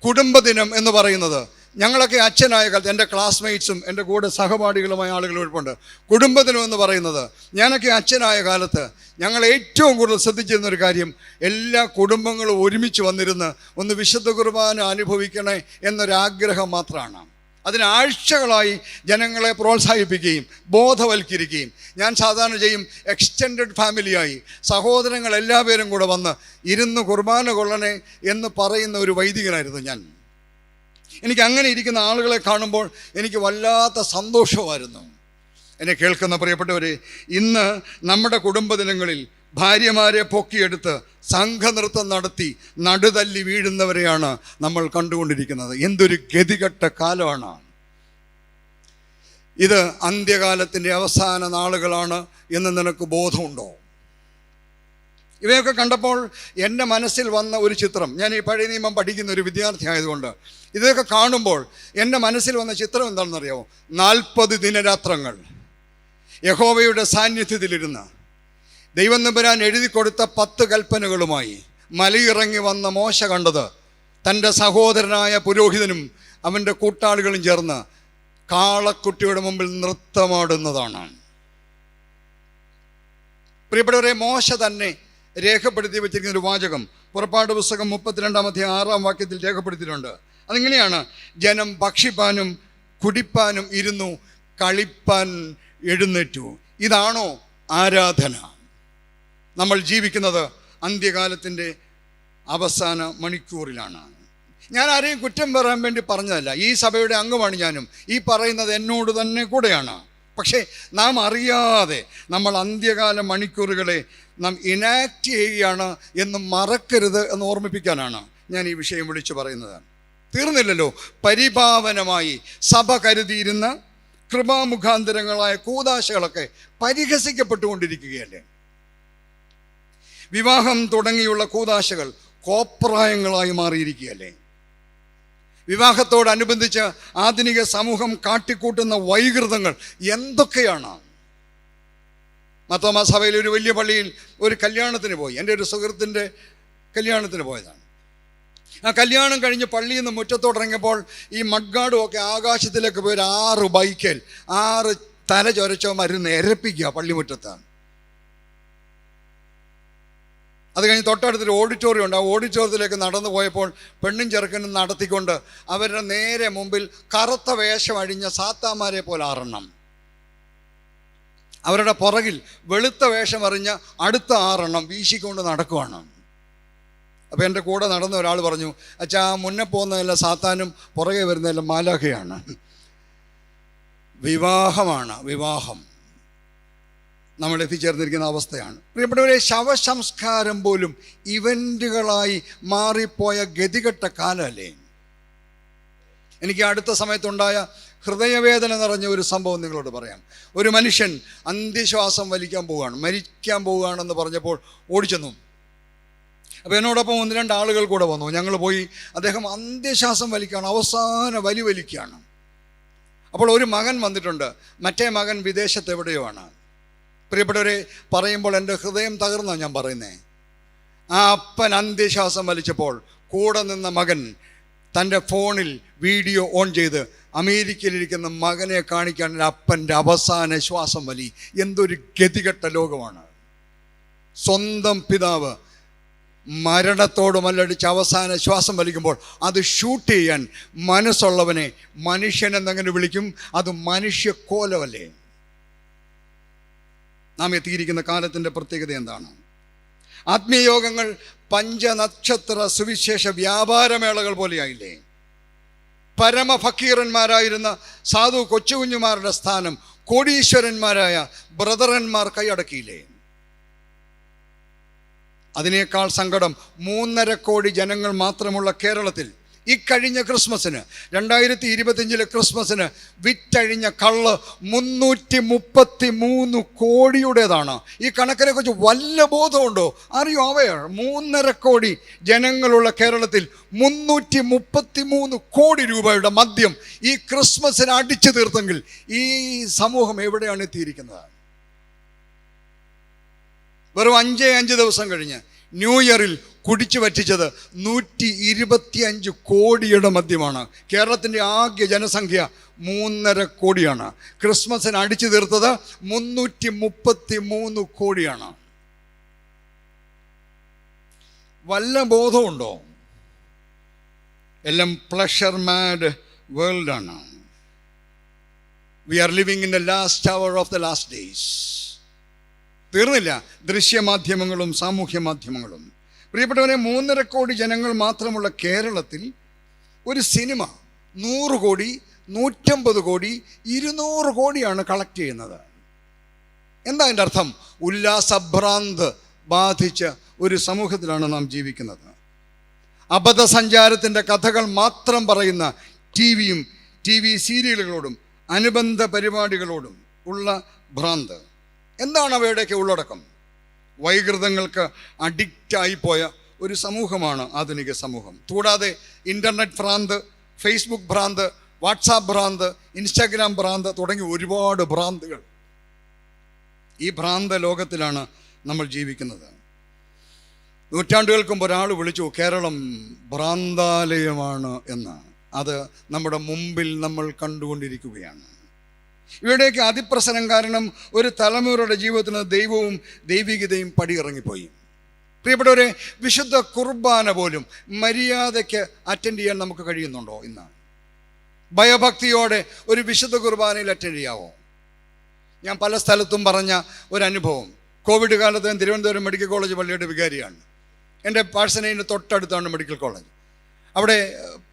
കുടുംബദിനം എന്ന് പറയുന്നത്, ഞങ്ങളൊക്കെ അച്ഛനായ കാലത്ത് എൻ്റെ ക്ലാസ്മേറ്റ്സും എൻ്റെ കൂടെ സഹപാഠികളുമായ ആളുകൾ ഉൾപ്പെടെ കുടുംബദിനം എന്ന് പറയുന്നത്, ഞാനൊക്കെ അച്ഛനായ കാലത്ത് ഞങ്ങൾ ഏറ്റവും കൂടുതൽ ശ്രദ്ധിച്ചിരുന്നൊരു കാര്യം, എല്ലാ കുടുംബങ്ങളും ഒരുമിച്ച് വന്നിരുന്ന് ഒന്ന് വിശുദ്ധ കുർബാന അനുഭവിക്കണേ എന്നൊരാഗ്രഹം മാത്രമാണ്. അതിനാഴ്ചകളായി ജനങ്ങളെ പ്രോത്സാഹിപ്പിക്കുകയും ബോധവൽക്കരിക്കുകയും ഞാൻ സാധാരണ ചെയ്യും, എക്സ്റ്റെൻഡഡ് ഫാമിലിയായി സഹോദരങ്ങൾ എല്ലാവരും കൂടെ വന്ന് ഇരുന്ന് കുർബാന കൊള്ളണേ എന്ന് പറയുന്ന ഒരു വൈദികനായിരുന്നു ഞാൻ. എനിക്ക് അങ്ങനെ ഇരിക്കുന്ന ആളുകളെ കാണുമ്പോൾ എനിക്ക് വല്ലാത്ത സന്തോഷമായിരുന്നു. എന്നെ കേൾക്കുന്ന പ്രിയപ്പെട്ടവരെ, ഇന്ന് നമ്മുടെ കുടുംബദിനങ്ങളിൽ ഭാര്യമാരെ പൊക്കിയെടുത്ത് സംഘനൃത്തം നടത്തി നടുതല്ലി വീഴുന്നവരെയാണ് നമ്മൾ കണ്ടുകൊണ്ടിരിക്കുന്നത്. എന്തൊരു ഗതികെട്ട കാലമാണ് ഇത്! അന്ത്യകാലത്തിൻ്റെ അവസാന നാളുകളാണ് എന്ന് നിനക്ക് ബോധമുണ്ടോ? ഇവയൊക്കെ കണ്ടപ്പോൾ എൻ്റെ മനസ്സിൽ വന്ന ഒരു ചിത്രം, ഞാൻ ഈ പഴയ നിയമം പഠിക്കുന്ന ഒരു വിദ്യാർത്ഥി ആയതുകൊണ്ട് ഇതൊക്കെ കാണുമ്പോൾ എൻ്റെ മനസ്സിൽ വന്ന ചിത്രം എന്താണെന്നറിയാമോ? 40 ദിനരാത്രങ്ങൾ യഹോവയുടെ സാന്നിധ്യത്തിലിരുന്ന് ദൈവം തമ്പുരാൻ എഴുതി കൊടുത്ത 10 കൽപ്പനകളുമായി മലയിറങ്ങി വന്ന മോശ കണ്ടത് തൻ്റെ സഹോദരനായ പുരോഹിതനും അവൻ്റെ കൂട്ടാളികളും ചേർന്ന് കാളക്കുട്ടിയുടെ മുമ്പിൽ നൃത്തമാടുന്നതാണ്. പ്രിയപ്പെട്ടവരെ, മോശ തന്നെ രേഖപ്പെടുത്തി വെച്ചിരിക്കുന്ന ഒരു വാചകം പുറപ്പാട് പുസ്തകം 32-6 രേഖപ്പെടുത്തിയിട്ടുണ്ട്. അതിങ്ങനെയാണ്: ജനം ഭക്ഷിപ്പാനും കുടിപ്പാനും ഇരുന്നു, കളിപ്പാൻ എഴുന്നേറ്റു. ഇതാണോ ആരാധന? നമ്മൾ ജീവിക്കുന്നത് അന്ത്യകാലത്തിൻ്റെ അവസാന മണിക്കൂറിലാണ്. ഞാൻ ആരെയും കുറ്റം പറയാൻ വേണ്ടി പറഞ്ഞതല്ല. ഈ സഭയുടെ അംഗമാണ് ഞാനും. ഈ പറയുന്നത് എന്നോട് തന്നെ കൂടെയാണ്. പക്ഷേ നാം അറിയാതെ നമ്മൾ അന്ത്യകാല മണിക്കൂറുകളെ നാം ഇനാക്റ്റ് ചെയ്യുകയാണ് എന്ന് മറക്കരുത് എന്ന് ഓർമ്മിപ്പിക്കാനാണ് ഞാൻ ഈ വിഷയം വിളിച്ചു പറയുന്നത്. തീർന്നില്ലല്ലോ, പരിപാവനമായി സഭ കരുതിയിരുന്ന കൃപാമുഖാന്തരങ്ങളായ കൂദാശകളൊക്കെ പരിഹസിക്കപ്പെട്ടുകൊണ്ടിരിക്കുകയല്ലേ? വിവാഹം തുടങ്ങിയുള്ള കൂദാശകൾ കോപ്രായങ്ങളായി മാറിയിരിക്കുകയല്ലേ? വിവാഹത്തോടനുബന്ധിച്ച് ആധുനിക സമൂഹം കാട്ടിക്കൂട്ടുന്ന വൈകൃതങ്ങൾ എന്തൊക്കെയാണ്? മാർത്തോമാ സഭയിൽ ഒരു വലിയ പള്ളിയിൽ ഒരു കല്യാണത്തിന് പോയി. എൻ്റെ ഒരു സുഹൃത്തിൻ്റെ കല്യാണത്തിന് പോയതാണ്. ആ കല്യാണം കഴിഞ്ഞ് പള്ളിയിൽ നിന്ന് മുറ്റത്തോട്ടിറങ്ങിയപ്പോൾ ഈ മഡ്ഗാർഡും ഒക്കെ ആകാശത്തിലേക്ക് പോയി 6 ബൈക്കിൽ 6 തല ചൊരച്ചോ മരുന്ന് എരപ്പിക്കുക പള്ളിമുറ്റത്താണ്. അത് കഴിഞ്ഞ് തൊട്ടടുത്തൊരു ഓഡിറ്റോറിയം ഉണ്ട്. ആ ഓഡിറ്റോറിയത്തിലേക്ക് നടന്നു പോയപ്പോൾ പെണ്ണും ചെറുക്കനും നടത്തിക്കൊണ്ട് അവരുടെ നേരെ മുമ്പിൽ കറുത്ത വേഷം അഴിഞ്ഞ സാത്താന്മാരെ പോലെ 6 അവരുടെ പുറകിൽ വെളുത്ത വേഷം അറിഞ്ഞ അടുത്ത 6 വീശിക്കൊണ്ട് നടക്കുവാണ്. അപ്പോൾ എൻ്റെ കൂടെ നടന്ന ഒരാൾ പറഞ്ഞു, അച്ഛാ, മുന്നേ പോകുന്നതെല്ലാം സാത്താനും പുറകെ വരുന്നതെല്ലാം മാലാഖയാണ്. വിവാഹമാണ്, വിവാഹം. നമ്മൾ എത്തിച്ചേർന്നിരിക്കുന്ന അവസ്ഥയാണ്. പ്രിയപ്പെട്ടവരെ, ശവസംസ്കാരം പോലും ഇവൻ്റുകളായി മാറിപ്പോയ ഗതികെട്ട കാലമല്ലേ. എനിക്ക് അടുത്ത സമയത്തുണ്ടായ ഹൃദയവേദന നിറഞ്ഞ ഒരു സംഭവം നിങ്ങളോട് പറയാം. ഒരു മനുഷ്യൻ അന്ത്യശ്വാസം വലിക്കാൻ പോവുകയാണ്, മരിക്കാൻ പോവുകയാണെന്ന് പറഞ്ഞപ്പോൾ ഓടിച്ചെന്നു. അപ്പോൾ എന്നോടൊപ്പം 1-2 ആളുകൾ കൂടെ വന്നു. ഞങ്ങൾ പോയി. അദ്ദേഹം അന്ത്യശ്വാസം വലിക്കുകയാണ്, അവസാന വലിക്കുകയാണ്. അപ്പോൾ ഒരു മകൻ വന്നിട്ടുണ്ട്, മറ്റേ മകൻ വിദേശത്ത് എവിടെയോ ആണ്. പ്രിയപ്പെട്ടവരെ, പറയുമ്പോൾ എൻ്റെ ഹൃദയം തകർന്നാണ് ഞാൻ പറയുന്നത്. ആ അപ്പൻ അന്ത്യശ്വാസം വലിച്ചപ്പോൾ കൂടെ നിന്ന മകൻ തൻ്റെ ഫോണിൽ വീഡിയോ ഓൺ ചെയ്ത് അമേരിക്കയിലിരിക്കുന്ന മകനെ കാണിക്കാൻ അപ്പൻ്റെ അവസാന ശ്വാസം വലി. എന്തൊരു ഗതികെട്ട ലോകമാണ്. സ്വന്തം പിതാവ് മരണത്തോട് മല്ലടിച്ച് അവസാന ശ്വാസം വലിക്കുമ്പോൾ അത് ഷൂട്ട് ചെയ്യാൻ മനസ്സുള്ളവനെ മനുഷ്യനെന്നെങ്ങനെ വിളിക്കും? അത് മനുഷ്യക്കോലമല്ലേ. നാം എത്തിയിരിക്കുന്ന കാലത്തിൻ്റെ പ്രത്യേകത എന്താണ്? ആത്മീയയോഗങ്ങൾ പഞ്ചനക്ഷത്ര സുവിശേഷ വ്യാപാരമേളകൾ പോലെയായില്ലേ. പരമഫക്കീറന്മാരായിരുന്ന സാധു കൊച്ചുകുഞ്ഞുമാരുടെ സ്ഥാനം കോടീശ്വരന്മാരായ ബ്രദറന്മാർ കൈയടക്കിയില്ലേ. അതിനേക്കാൾ സങ്കടം 3.5 കോടി ജനങ്ങൾ മാത്രമുള്ള കേരളത്തിൽ ഇക്കഴിഞ്ഞ ക്രിസ്മസിന് 2025 ക്രിസ്മസിന് വിറ്റഴിഞ്ഞ കള്ള് 333 കോടിയുടേതാണ്. ഈ കണക്കിനെ കുറിച്ച് വല്ല ബോധമുണ്ടോ? അറിയോ? അവയർ 3.5 കോടി ജനങ്ങളുള്ള കേരളത്തിൽ 333 കോടി രൂപയുടെ മദ്യം ഈ ക്രിസ്മസിന് അടിച്ചു തീർത്തെങ്കിൽ ഈ സമൂഹം എവിടെയാണ് എത്തിയിരിക്കുന്നത്? വെറും 5 ദിവസം കഴിഞ്ഞ് ന്യൂ ഇയറിൽ കുടിച്ചു വറ്റിച്ചത് 125 കോടിയുടെ മദ്യമാണ്. കേരളത്തിൻ്റെ ആകെ ജനസംഖ്യ 3.5 കോടിയാണ്. ക്രിസ്മസിന് അടിച്ചു തീർത്തത് 333 കോടിയാണ്. വല്ല ബോധമുണ്ടോ? എല്ലാം പ്ലഷർ മാഡ് വേൾഡാണ്. We are living in the last hour of the last days. തീർന്നില്ല ദൃശ്യമാധ്യമങ്ങളും സാമൂഹ്യ മാധ്യമങ്ങളും. പ്രിയപ്പെട്ടവരെ, 3.5 കോടി ജനങ്ങൾ മാത്രമുള്ള കേരളത്തിൽ ഒരു സിനിമ 100 കോടി, 150 കോടി, 200 കോടിയാണ് കളക്ട് ചെയ്യുന്നത്. എന്താ അതിൻ്റെ അർത്ഥം? ഉല്ലാസഭ്രാന്ത് ബാധിച്ച ഒരു സമൂഹത്തിലാണ് നാം ജീവിക്കുന്നത്. അബദ്ധസഞ്ചാരത്തിൻ്റെ കഥകൾ മാത്രം പറയുന്ന ടി വി സീരിയലുകളോടും അനുബന്ധ പരിപാടികളോടും ഉള്ള ഭ്രാന്ത്. എന്താണ് അവയുടെയൊക്കെ ഉള്ളടക്കം? വൈകൃതങ്ങൾക്ക് അഡിക്റ്റായിപ്പോയ ഒരു സമൂഹമാണ് ആധുനിക സമൂഹം. കൂടാതെ ഇൻ്റർനെറ്റ് ഭ്രാന്ത്, ഫേസ്ബുക്ക് ഭ്രാന്ത്, വാട്സാപ്പ് ഭ്രാന്ത്, ഇൻസ്റ്റാഗ്രാം ഭ്രാന്ത് തുടങ്ങി ഒരുപാട് ഭ്രാന്തുകൾ. ഈ ഭ്രാന്ത ലോകത്തിലാണ് നമ്മൾ ജീവിക്കുന്നത്. നൂറ്റാണ്ടുകൾക്ക് മുമ്പ് ഒരാൾ വിളിച്ചു കേരളം ഭ്രാന്താലയമാണ് എന്ന്. അത് നമ്മുടെ മുമ്പിൽ നമ്മൾ കണ്ടുകൊണ്ടിരിക്കുകയാണ്. ഇവിടെയൊക്കെ അതിപ്രസരം കാരണം ഒരു തലമുറയുടെ ജീവിതത്തിന് ദൈവവും ദൈവികതയും പടിയിറങ്ങിപ്പോയി. പ്രിയപ്പെട്ടവരെ, വിശുദ്ധ കുർബാന പോലും മര്യാദയ്ക്ക് അറ്റൻഡ് ചെയ്യാൻ നമുക്ക് കഴിയുന്നുണ്ടോ ഇന്ന്? ഭയഭക്തിയോടെ ഒരു വിശുദ്ധ കുർബാനയിൽ അറ്റൻഡ് ചെയ്യാവോ? ഞാൻ പല സ്ഥലത്തും പറഞ്ഞ ഒരു അനുഭവം. കോവിഡ് കാലത്ത് ഞാൻ തിരുവനന്തപുരം മെഡിക്കൽ കോളേജ് പള്ളിയുടെ വികാരിയാണ്. എൻ്റെ പാഴ്സനൈന് തൊട്ടടുത്താണ് മെഡിക്കൽ കോളേജ്. അവിടെ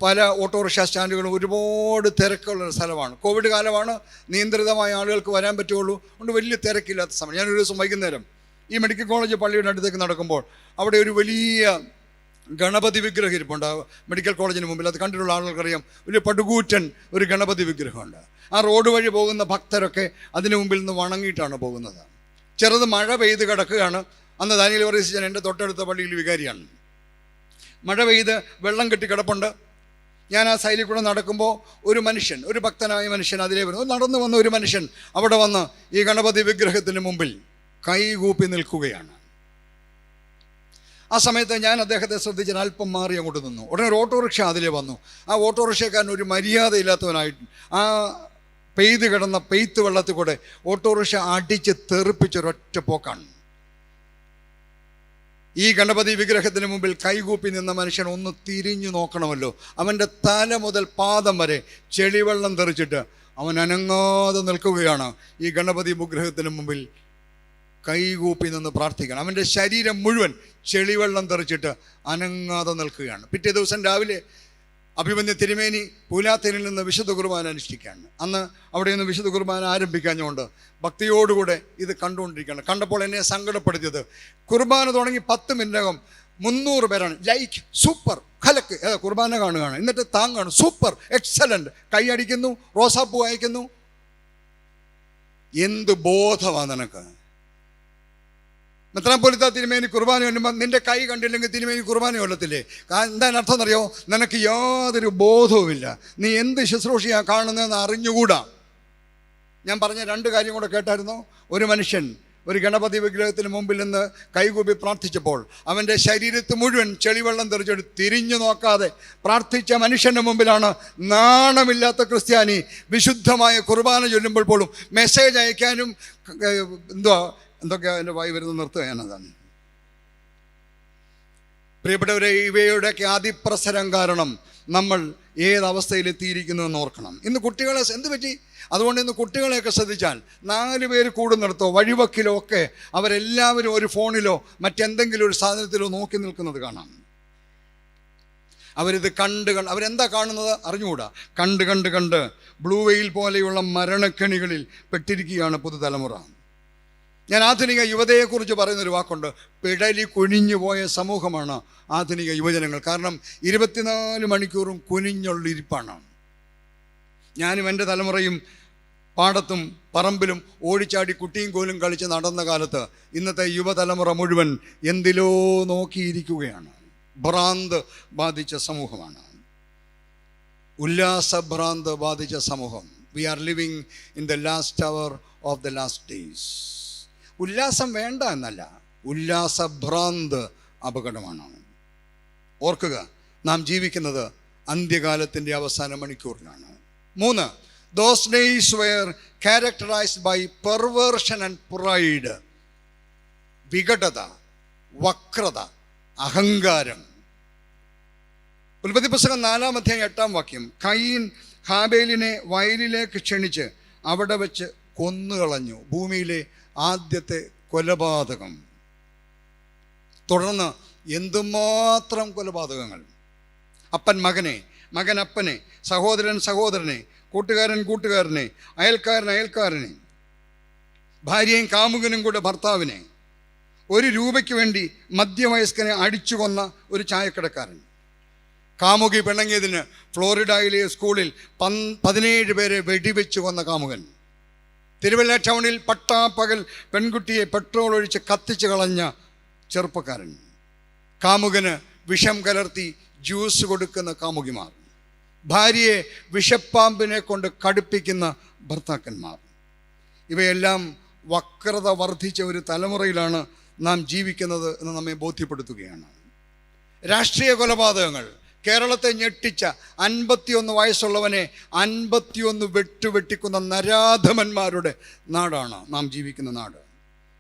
പല ഓട്ടോറിക്ഷ സ്റ്റാൻഡുകളും ഒരുപാട് തിരക്കുള്ള സ്ഥലമാണ്. കോവിഡ് കാലമാണ്, നിയന്ത്രിതമായ ആളുകൾക്ക് വരാൻ പറ്റുള്ളൂ. അതുകൊണ്ട് വലിയ തിരക്കില്ലാത്ത സമയം. ഞാനൊരു ദിവസം വൈകുന്നേരം ഈ മെഡിക്കൽ കോളേജ് പള്ളിയുടെ അടുത്തേക്ക് നടക്കുമ്പോൾ അവിടെ ഒരു വലിയ ഗണപതി വിഗ്രഹം ഇരിപ്പുണ്ട് മെഡിക്കൽ കോളേജിന് മുമ്പിൽ. അത് കണ്ടിട്ടുള്ള ആളുകൾക്കറിയാം. വലിയ പടുകൂറ്റൻ ഒരു ഗണപതി വിഗ്രഹമുണ്ട്. ആ റോഡ് വഴി പോകുന്ന ഭക്തരൊക്കെ അതിന് മുമ്പിൽ നിന്ന് വണങ്ങിയിട്ടാണ് പോകുന്നത്. ചെറുത് മഴ പെയ്ത് കിടക്കുകയാണ്. അന്ന് ദാനിയേൽ വർഗീസ് എൻ്റെ തൊട്ടടുത്ത പള്ളിയിൽ വികാരിയാണ്. മഴ പെയ്ത് വെള്ളം കെട്ടി കിടപ്പുണ്ട്. ഞാൻ ആ സൈഡിൽ കൂടെ നടക്കുമ്പോൾ ഒരു മനുഷ്യൻ, ഒരു ഭക്തനായ മനുഷ്യൻ അതിലേ വരുന്നു. നടന്നു വന്ന ഒരു മനുഷ്യൻ അവിടെ വന്ന് ഈ ഗണപതി വിഗ്രഹത്തിന് മുമ്പിൽ കൈകൂപ്പി നിൽക്കുകയാണ്. ആ സമയത്ത് ഞാൻ അദ്ദേഹത്തെ ശ്രദ്ധിച്ചാൽ അല്പം മാറി അങ്ങോട്ട് നിന്നു. ഉടനെ ഒരു ഓട്ടോറിക്ഷ അതിലേ വന്നു. ആ ഓട്ടോറിക്ഷക്കാരൻ ഒരു മര്യാദയില്ലാത്തവനായിട്ട് ആ പെയ്ത് കിടന്ന പെയ്ത്ത് വെള്ളത്തിൽ കൂടെ ഓട്ടോറിക്ഷ അടിച്ച് തെറിപ്പിച്ചൊരൊറ്റ പോക്കാണ്. ഈ ഗണപതി വിഗ്രഹത്തിന് മുമ്പിൽ കൈകൂപ്പി നിന്ന മനുഷ്യൻ ഒന്ന് തിരിഞ്ഞു നോക്കണമല്ലോ. അവൻ്റെ തല മുതൽ പാദം വരെ ചെളിവെള്ളം തെറിച്ചിട്ട് അവൻ അനങ്ങാതെ നിൽക്കുകയാണ്. ഈ ഗണപതി വിഗ്രഹത്തിന് മുമ്പിൽ കൈകൂപ്പി നിന്ന് പ്രാർത്ഥിക്കണം. അവൻ്റെ ശരീരം മുഴുവൻ ചെളിവെള്ളം തെറിച്ചിട്ട് അനങ്ങാതെ നിൽക്കുകയാണ്. പിറ്റേ ദിവസം രാവിലെ അഭിമന്യ തിരുമേനി പൂലാത്തേനിൽ നിന്ന് വിശുദ്ധ കുർബാന അനുഷ്ഠിക്കുകയാണ്. അന്ന് അവിടെ നിന്ന് വിശുദ്ധ കുർബാന ആരംഭിക്കാഞ്ഞുകൊണ്ട് ഭക്തിയോടുകൂടെ ഇത് കണ്ടുകൊണ്ടിരിക്കുകയാണ്. കണ്ടപ്പോൾ എന്നെ സങ്കടപ്പെടുത്തിയത്, കുർബാന തുടങ്ങി 10 മിനിറ്റകം 300 പേരാണ് ലൈക്ക് സൂപ്പർ ഖലക്ക് കുർബാന കാണുകയാണ്. എന്നിട്ട് താങ്ങാണ് സൂപ്പർ എക്സലന്റ്, കൈയടിക്കുന്നു, റോസാപ്പൂ അയക്കുന്നു. എന്ത് ബോധമാണ് നിനക്ക്? മെത്രാപ്പോലീത്ത തിരുമേനി കുർബാന ചൊല്ലുമ്പോൾ നിന്റെ കൈ കണ്ടില്ലെങ്കിൽ തിരുമേനി കുർബാന കൊല്ലത്തില്ലേ? എന്താ അർത്ഥം എന്നറിയോ? നിനക്ക് യാതൊരു ബോധവുമില്ല, നീ എന്ത് ശുശ്രൂഷയാണ് കാണുന്നതെന്ന് അറിഞ്ഞുകൂടാ. ഞാൻ പറഞ്ഞ 2 കാര്യം കൂടെ കേട്ടായിരുന്നോ? ഒരു മനുഷ്യൻ ഒരു ഗണപതി വിഗ്രഹത്തിന് മുമ്പിൽ നിന്ന് കൈകൂപ്പി പ്രാർത്ഥിച്ചപ്പോൾ അവൻ്റെ ശരീരത്ത് മുഴുവൻ ചെളിവെള്ളം തെറിച്ചെടുത്ത് തിരിഞ്ഞു നോക്കാതെ പ്രാർത്ഥിച്ച മനുഷ്യൻ്റെ മുമ്പിലാണ് നാണമില്ലാത്ത ക്രിസ്ത്യാനി വിശുദ്ധമായ കുർബാന ചൊല്ലുമ്പോൾ പോലും മെസ്സേജ് അയക്കാനും എന്തൊക്കെ എൻ്റെ വായി വരുന്ന നിർത്തുക ഞാനതാണ്. പ്രിയപ്പെട്ടവരെ, ഇവയുടെയൊക്കെ അതിപ്രസരം കാരണം നമ്മൾ ഏതവസ്ഥയിലെത്തിയിരിക്കുന്നു എന്ന് ഓർക്കണം. ഇന്ന് കുട്ടികളെ എന്ത് പറ്റി? അതുകൊണ്ട് ഇന്ന് കുട്ടികളെയൊക്കെ ശ്രദ്ധിച്ചാൽ 4 പേര് കൂടുന്നിടത്തോ വഴിവക്കിലോ ഒക്കെ അവരെല്ലാവരും ഒരു ഫോണിലോ മറ്റെന്തെങ്കിലും ഒരു സാധനത്തിലോ നോക്കി നിൽക്കുന്നത് കാണാം. അവരിത് അവരെന്താ കാണുന്നത് അറിഞ്ഞുകൂടാ. കണ്ട് ബ്ലൂ വെയിൽ പോലെയുള്ള മരണക്കെണികളിൽ പെട്ടിരിക്കുകയാണ് പുതുതലമുറ. ഞാൻ ആധുനിക യുവതയെക്കുറിച്ച് പറയുന്നൊരു വാക്കുണ്ട്, പിടലി കുനിഞ്ഞു പോയ സമൂഹമാണ് ആധുനിക യുവജനങ്ങൾ. കാരണം 24 മണിക്കൂറും കുനിഞ്ഞുള്ളിരിപ്പാണ്. ഞാനും എൻ്റെ തലമുറയും പാടത്തും പറമ്പിലും ഓടിച്ചാടി കുട്ടിയും കോലും കളിച്ച് നടന്ന കാലത്ത് ഇന്നത്തെ യുവതലമുറ മുഴുവൻ എന്തിലോ നോക്കിയിരിക്കുകയാണ്. ഭ്രാന്ത് ബാധിച്ച സമൂഹമാണ്, ഉല്ലാസഭ്രാന്ത് ബാധിച്ച സമൂഹം. We are living in the last hour of the last days. ഉല്ലാസം വേണ്ട എന്നല്ല, ഉല്ലാസഭ്രാന്ത് അപകടമാണ്. ഓർക്കുക, നാം ജീവിക്കുന്നത് അന്ത്യകാലത്തിൻ്റെ അവസാന മണിക്കൂറിലാണ്. 3, those days were characterized by perversion and pride. വികടത, വക്രത, അഹങ്കാരം. ഉൽപ്പത്തി പുസ്തകം 4-ാം അധ്യായം 8-ാം വാക്യം, കയീൻ ഹാബേലിനെ വയലിലേക്ക് ക്ഷണിച്ച് അവിടെ വെച്ച് കൊന്നുകളഞ്ഞു. ഭൂമിയിലെ ആദ്യത്തെ കൊലപാതകം. തുടർന്ന് എന്തുമാത്രം കൊലപാതകങ്ങൾ! അപ്പൻ മകനെ, മകൻ അപ്പനെ, സഹോദരൻ സഹോദരനെ, കൂട്ടുകാരൻ കൂട്ടുകാരനെ, അയൽക്കാരൻ അയൽക്കാരനെ, ഭാര്യയും കാമുകനും കൂടെ ഭർത്താവിനെ, 1 രൂപയ്ക്ക് വേണ്ടി മധ്യവയസ്കനെ അടിച്ചു കൊന്ന ഒരു ചായക്കടക്കാരൻ, കാമുകി പിണങ്ങിയതിന് ഫ്ലോറിഡയിലെ സ്കൂളിൽ 17 പേരെ വെടിവെച്ച് കൊന്ന കാമുകൻ, തിരുവല്ല ടൗണിൽ പട്ടാപ്പകൽ പെൺകുട്ടിയെ പെട്രോൾ ഒഴിച്ച് കത്തിച്ച് കളഞ്ഞ ചെറുപ്പക്കാരൻ, കാമുകന് വിഷം കലർത്തി ജ്യൂസ് കൊടുക്കുന്ന കാമുകിമാർ, ഭാര്യയെ വിഷപ്പാമ്പിനെ കൊണ്ട് കടുപ്പിക്കുന്ന ഭർത്താക്കന്മാർ. ഇവയെല്ലാം വക്രത വർദ്ധിച്ച ഒരു തലമുറയിലാണ് നാം ജീവിക്കുന്നത് എന്ന് നമ്മെ ബോധ്യപ്പെടുത്തുകയാണ്. രാഷ്ട്രീയ കൊലപാതകങ്ങൾ. കേരളത്തെ ഞെട്ടിച്ച 51 വയസ്സുള്ളവനെ 51 വെട്ടിക്കുന്ന നരാധമന്മാരുടെ നാടാണ് നാം ജീവിക്കുന്ന നാട്.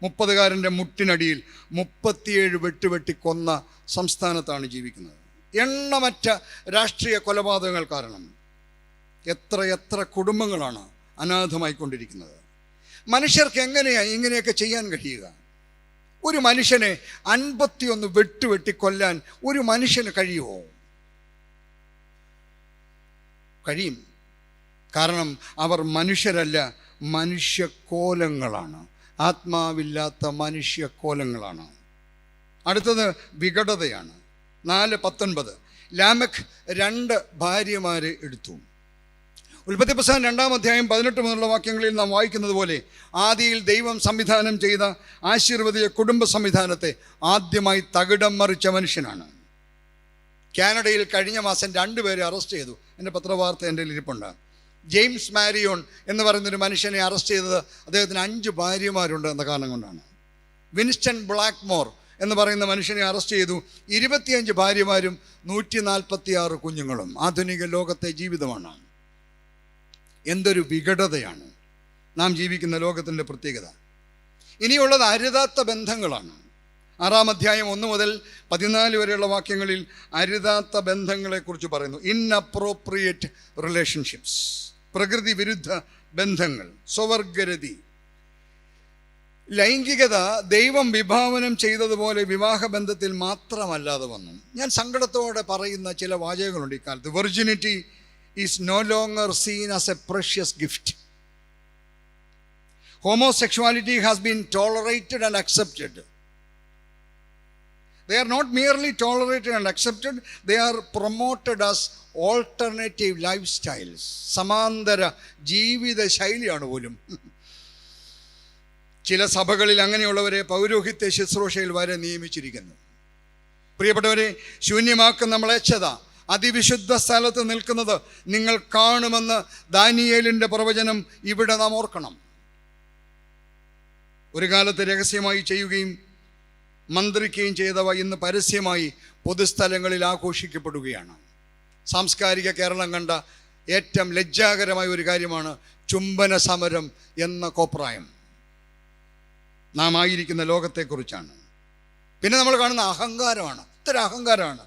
30കാരൻ്റെ മുട്ടിനടിയിൽ 37 വെട്ടിക്കൊന്ന സംസ്ഥാനത്താണ് ജീവിക്കുന്നത്. എണ്ണമറ്റ രാഷ്ട്രീയ കൊലപാതകങ്ങൾ കാരണം എത്ര കുടുംബങ്ങളാണ് അനാഥമായിക്കൊണ്ടിരിക്കുന്നത്. മനുഷ്യർക്ക് എങ്ങനെയാണ് ഇങ്ങനെയൊക്കെ ചെയ്യാൻ കഴിയുക? ഒരു മനുഷ്യനെ 51 വെട്ടിക്കൊല്ലാൻ ഒരു മനുഷ്യന് കഴിയുമോ? കഴിയും. കാരണം അവർ മനുഷ്യരല്ല, മനുഷ്യക്കോലങ്ങളാണ്, ആത്മാവില്ലാത്ത മനുഷ്യക്കോലങ്ങളാണ്. അടുത്തത് വികടതയാണ്. 4:19, ലാമെക്ക് 2 ഭാര്യമാരെ എടുത്തു. ഉൽപ്പത്തി പുസ്തകം 2-ാം അധ്യായം 18 മുതലുള്ള വാക്യങ്ങളിൽ നാം വായിക്കുന്നത് പോലെ ആദിയിൽ ദൈവം സംവിധാനം ചെയ്ത ആശീർവദിയ കുടുംബ സംവിധാനത്തെ ആദ്യമായി തകിടം മറിച്ച മനുഷ്യനാണ്. കാനഡയിൽ കഴിഞ്ഞ മാസം 2 പേരെ അറസ്റ്റ് ചെയ്തു. എൻ്റെ പത്രവാർത്ത എൻ്റെ ഇരിപ്പുണ്ട്. ജെയിംസ് മാരിയോൺ എന്ന് പറയുന്നൊരു മനുഷ്യനെ അറസ്റ്റ് ചെയ്തത് അദ്ദേഹത്തിന് 5 ഭാര്യമാരുണ്ട് എന്ന കാരണം കൊണ്ടാണ്. വിൻസ്റ്റൺ ബ്ലാക്ക്മോർ എന്ന് പറയുന്ന മനുഷ്യനെ അറസ്റ്റ് ചെയ്തു. 25 ഭാര്യമാരും 146 കുഞ്ഞുങ്ങളും. ആധുനിക ലോകത്തെ ജീവിതമാണ്. എന്തൊരു വികടതയാണ് നാം ജീവിക്കുന്ന ലോകത്തിൻ്റെ പ്രത്യേകത. ഇനിയുള്ളത് അരുതാത്ത ബന്ധങ്ങളാണ്. 6-ാം അധ്യായം 1 മുതൽ 14 വരെയുള്ള വാക്യങ്ങളിൽ അരുതാത്ത ബന്ധങ്ങളെക്കുറിച്ച് പറയുന്നു. ഇൻഅപ്രോപ്രിയേറ്റ് റിലേഷൻഷിപ്സ്, പ്രകൃതി വിരുദ്ധ ബന്ധങ്ങൾ, സ്വവർഗരതി. ലൈംഗികത ദൈവം വിഭാവനം ചെയ്തതുപോലെ വിവാഹബന്ധത്തിൽ മാത്രമല്ലാതെ വന്നു. ഞാൻ സങ്കടത്തോടെ പറയുന്ന ചില വാചകങ്ങളുണ്ട് ഇക്കാലത്ത്. Virginity is no longer seen as a precious gift. Homosexuality has been tolerated and accepted. They are not merely tolerated and accepted, they are promoted as alternative lifestyles. സമാന്തര ജീവിത ശൈലിയാണ് പോലും. ചില സഭകളിൽ അങ്ങനെയുള്ളവരെ പൗരോഹിത്യ ശുശ്രൂഷയിൽ വരെ നിയമിച്ചിരിക്കുന്നു. പ്രിയപ്പെട്ടവരെ, ശൂന്യമാക്കുന്ന മ്ലേച്ഛത അതിവിശുദ്ധ സ്ഥലത്ത് നിൽക്കുന്നത് നിങ്ങൾ കാണുമെന്ന് ദാനിയേലിൻ്റെ പ്രവചനം ഇവിടെ നാം ഓർക്കണം. ഒരു കാലത്ത് രഹസ്യമായി ചെയ്യുകയും മന്ത്രിക്കുകയും ചെയ്തവ ഇന്ന് പരസ്യമായി പൊതുസ്ഥലങ്ങളിൽ ആഘോഷിക്കപ്പെടുകയാണ്. സാംസ്കാരിക കേരളം കണ്ട ഏറ്റവും ലജ്ജാകരമായ ഒരു കാര്യമാണ് ചുംബന സമരം എന്ന കോപ്രായം. നാം ആയിരിക്കുന്ന ലോകത്തെക്കുറിച്ചാണ്. പിന്നെ നമ്മൾ കാണുന്ന അഹങ്കാരമാണ്. ഇത്ര അഹങ്കാരമാണ്.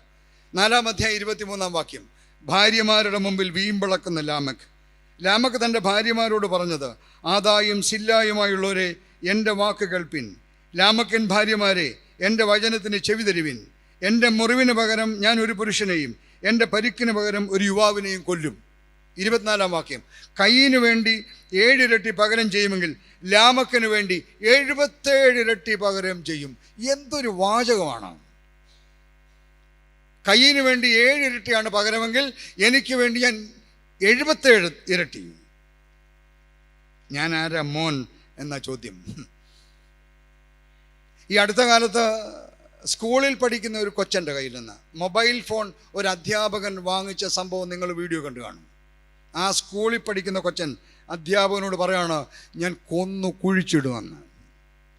4-ാം അധ്യായം 23-ാം വാക്യം. ഭാര്യമാരുടെ മുമ്പിൽ വീമ്പിളക്കുന്ന ലാമക്ക് തൻ്റെ ഭാര്യമാരോട് പറഞ്ഞത്, ആദായും സില്ലായുമായുള്ളവരെ എൻ്റെ വാക്ക് കേൾപ്പിൻ. ലാമക്കൻ ഭാര്യമാരെ, എൻ്റെ വചനത്തിന് ചെവി തരുവിൻ. എൻ്റെ മുറിവിന് പകരം ഞാൻ ഒരു പുരുഷനെയും എൻ്റെ പരിക്കിന് പകരം ഒരു യുവാവിനെയും കൊല്ലും. 24-ാം വാക്യം. കയ്യിന് വേണ്ടി 7 ഇരട്ടി പകരം ചെയ്യുമെങ്കിൽ ലാമക്കന് വേണ്ടി 77 ഇരട്ടി പകരം ചെയ്യും. എന്തൊരു വാചകമാണ്! കയ്യിന് വേണ്ടി 7 ഇരട്ടിയാണ് പകരമെങ്കിൽ എനിക്ക് വേണ്ടി ഞാൻ 77 ഇരട്ടി. ഞാൻ ആരാ മോൻ എന്ന ചോദ്യം. ഈ അടുത്ത കാലത്ത് സ്കൂളിൽ പഠിക്കുന്ന ഒരു കൊച്ചൻ്റെ കയ്യിൽ നിന്ന് മൊബൈൽ ഫോൺ ഒരു അധ്യാപകൻ വാങ്ങിച്ച സംഭവം നിങ്ങൾ വീഡിയോ കണ്ടു കാണും. ആ സ്കൂളിൽ പഠിക്കുന്ന കൊച്ചൻ അധ്യാപകനോട് പറയാണ്, ഞാൻ കൊന്നു കുഴിച്ചിടുമെന്ന്.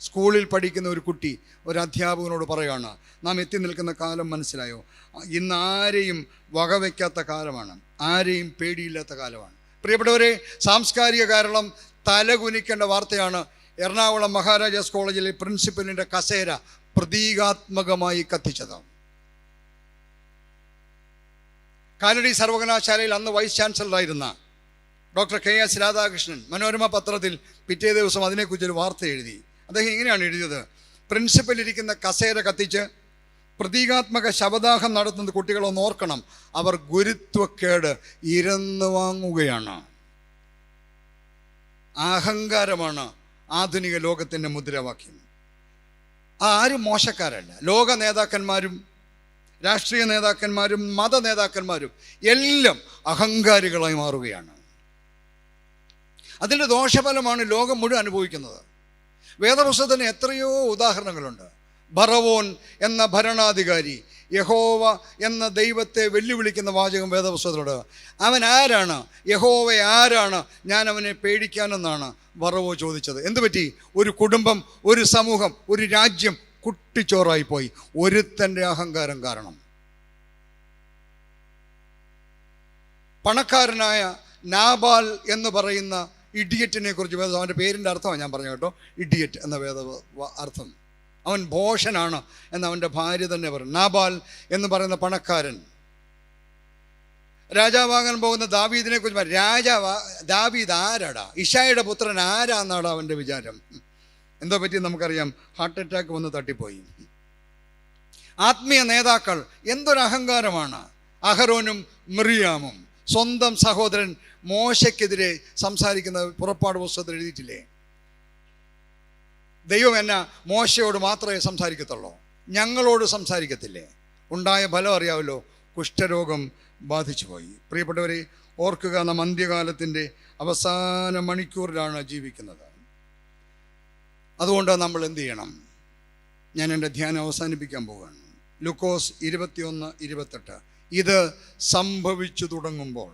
സ്കൂളിൽ പഠിക്കുന്ന ഒരു കുട്ടി ഒരു അധ്യാപകനോട് പറയുകയാണ്. നാം എത്തി നിൽക്കുന്ന കാലം മനസ്സിലായോ? ഇന്ന് ആരെയും വകവയ്ക്കാത്ത കാലമാണ്, ആരെയും പേടിയില്ലാത്ത കാലമാണ്. പ്രിയപ്പെട്ടവരെ, സാംസ്കാരിക കേരളം തലകുനിക്കേണ്ട വാർത്തയാണ്. എറണാകുളം മഹാരാജാസ് കോളേജിലെ പ്രിൻസിപ്പലിൻ്റെ കസേര പ്രതീകാത്മകമായി കത്തിച്ചത്. കാലടി സർവകലാശാലയിൽ അന്ന് വൈസ് ചാൻസലറായിരുന്ന ഡോക്ടർ KS രാധാകൃഷ്ണൻ മനോരമ പത്രത്തിൽ പിറ്റേ ദിവസം അതിനെക്കുറിച്ചൊരു വാർത്ത എഴുതി. അദ്ദേഹം ഇങ്ങനെയാണ് എഴുതിയത്: പ്രിൻസിപ്പൽ ഇരിക്കുന്ന കസേര കത്തിച്ച് പ്രതീകാത്മക ശവദാഹം നടത്തുന്ന കുട്ടികളൊന്ന് ഓർക്കണം, അവർ ഗുരുത്വക്കേട് ഇരന്നു വാങ്ങുകയാണ്. അഹങ്കാരമാണ് ആധുനിക ലോകത്തിൻ്റെ മുദ്രാവാക്യം. ആരും മോശക്കാരല്ല. ലോക നേതാക്കന്മാരും രാഷ്ട്രീയ നേതാക്കന്മാരും മത നേതാക്കന്മാരും എല്ലാം അഹങ്കാരികളായി മാറുകയാണ്. അതിൻ്റെ ദോഷഫലമാണ് ലോകം മുഴുവൻ അനുഭവിക്കുന്നത്. വേദപുസ്തകത്തിന് എത്രയോ ഉദാഹരണങ്ങളുണ്ട്. ഭറവോൻ എന്ന ഭരണാധികാരി യഹോവ എന്ന ദൈവത്തെ വെല്ലുവിളിക്കുന്ന വാചകം വേദപുസ്തകത്തിലുണ്ട്. അവൻ ആരാണ്? യഹോവ ആരാണ്? ഞാൻ അവനെ പേടിക്കാനെന്നാണ് ഭറവോ ചോദിച്ചത്. എന്തുപറ്റി? ഒരു കുടുംബം, ഒരു സമൂഹം, ഒരു രാജ്യം കുട്ടിച്ചോറായിപ്പോയി ഒരുത്തൻ്റെ അഹങ്കാരം കാരണം. പണക്കാരനായ നാബാൽ എന്ന് പറയുന്ന ഇഡിയറ്റിനെ കുറിച്ച് അവൻ്റെ പേരിൻ്റെ അർത്ഥമാണ് ഞാൻ പറഞ്ഞു കേട്ടോ. ഇഡിയറ്റ് എന്ന വേദ അർത്ഥം. അവൻ ഭോഷനാണ് എന്ന് അവൻ്റെ ഭാര്യ തന്നെ പറയും. നാബാൽ എന്ന് പറയുന്ന പണക്കാരൻ രാജാവാകാൻ പോകുന്ന ദാവീദിനെ കുറിച്ച് ദാവീദ് ആരാടാ? ഇശായിയുടെ പുത്രൻ ആരാന്നാടാ അവൻ്റെ വിചാരം. എന്തോ പറ്റി നമുക്കറിയാം. ഹാർട്ട് അറ്റാക്ക് വന്ന് തട്ടിപ്പോയി. ആത്മീയ നേതാക്കൾ എന്തൊരു അഹങ്കാരമാണ്. അഹരോനും മിറിയാമും സ്വന്തം സഹോദരൻ മോശയ്ക്കെതിരെ സംസാരിക്കുന്ന പുറപ്പാട് പുസ്തകത്തിൽ എഴുതിയിട്ടില്ലേ? ദൈവം എന്നാ മോശയോട് മാത്രമേ സംസാരിക്കത്തുള്ളൂ, ഞങ്ങളോട് സംസാരിക്കത്തില്ലേ? ഉണ്ടായ ഫലം അറിയാമല്ലോ, കുഷ്ഠരോഗം ബാധിച്ചു പോയി. പ്രിയപ്പെട്ടവരെ, ഓർക്കുക, നാം അന്ത്യകാലത്തിൻ്റെ അവസാന മണിക്കൂറിലാണ് ജീവിക്കുന്നത്. അതുകൊണ്ട് നമ്മൾ എന്ത് ചെയ്യണം? ഞാൻ എൻ്റെ ധ്യാനം അവസാനിപ്പിക്കാൻ പോവുകയാണ്. ലൂക്കോസ് 21:28. ഇത് സംഭവിച്ചു തുടങ്ങുമ്പോൾ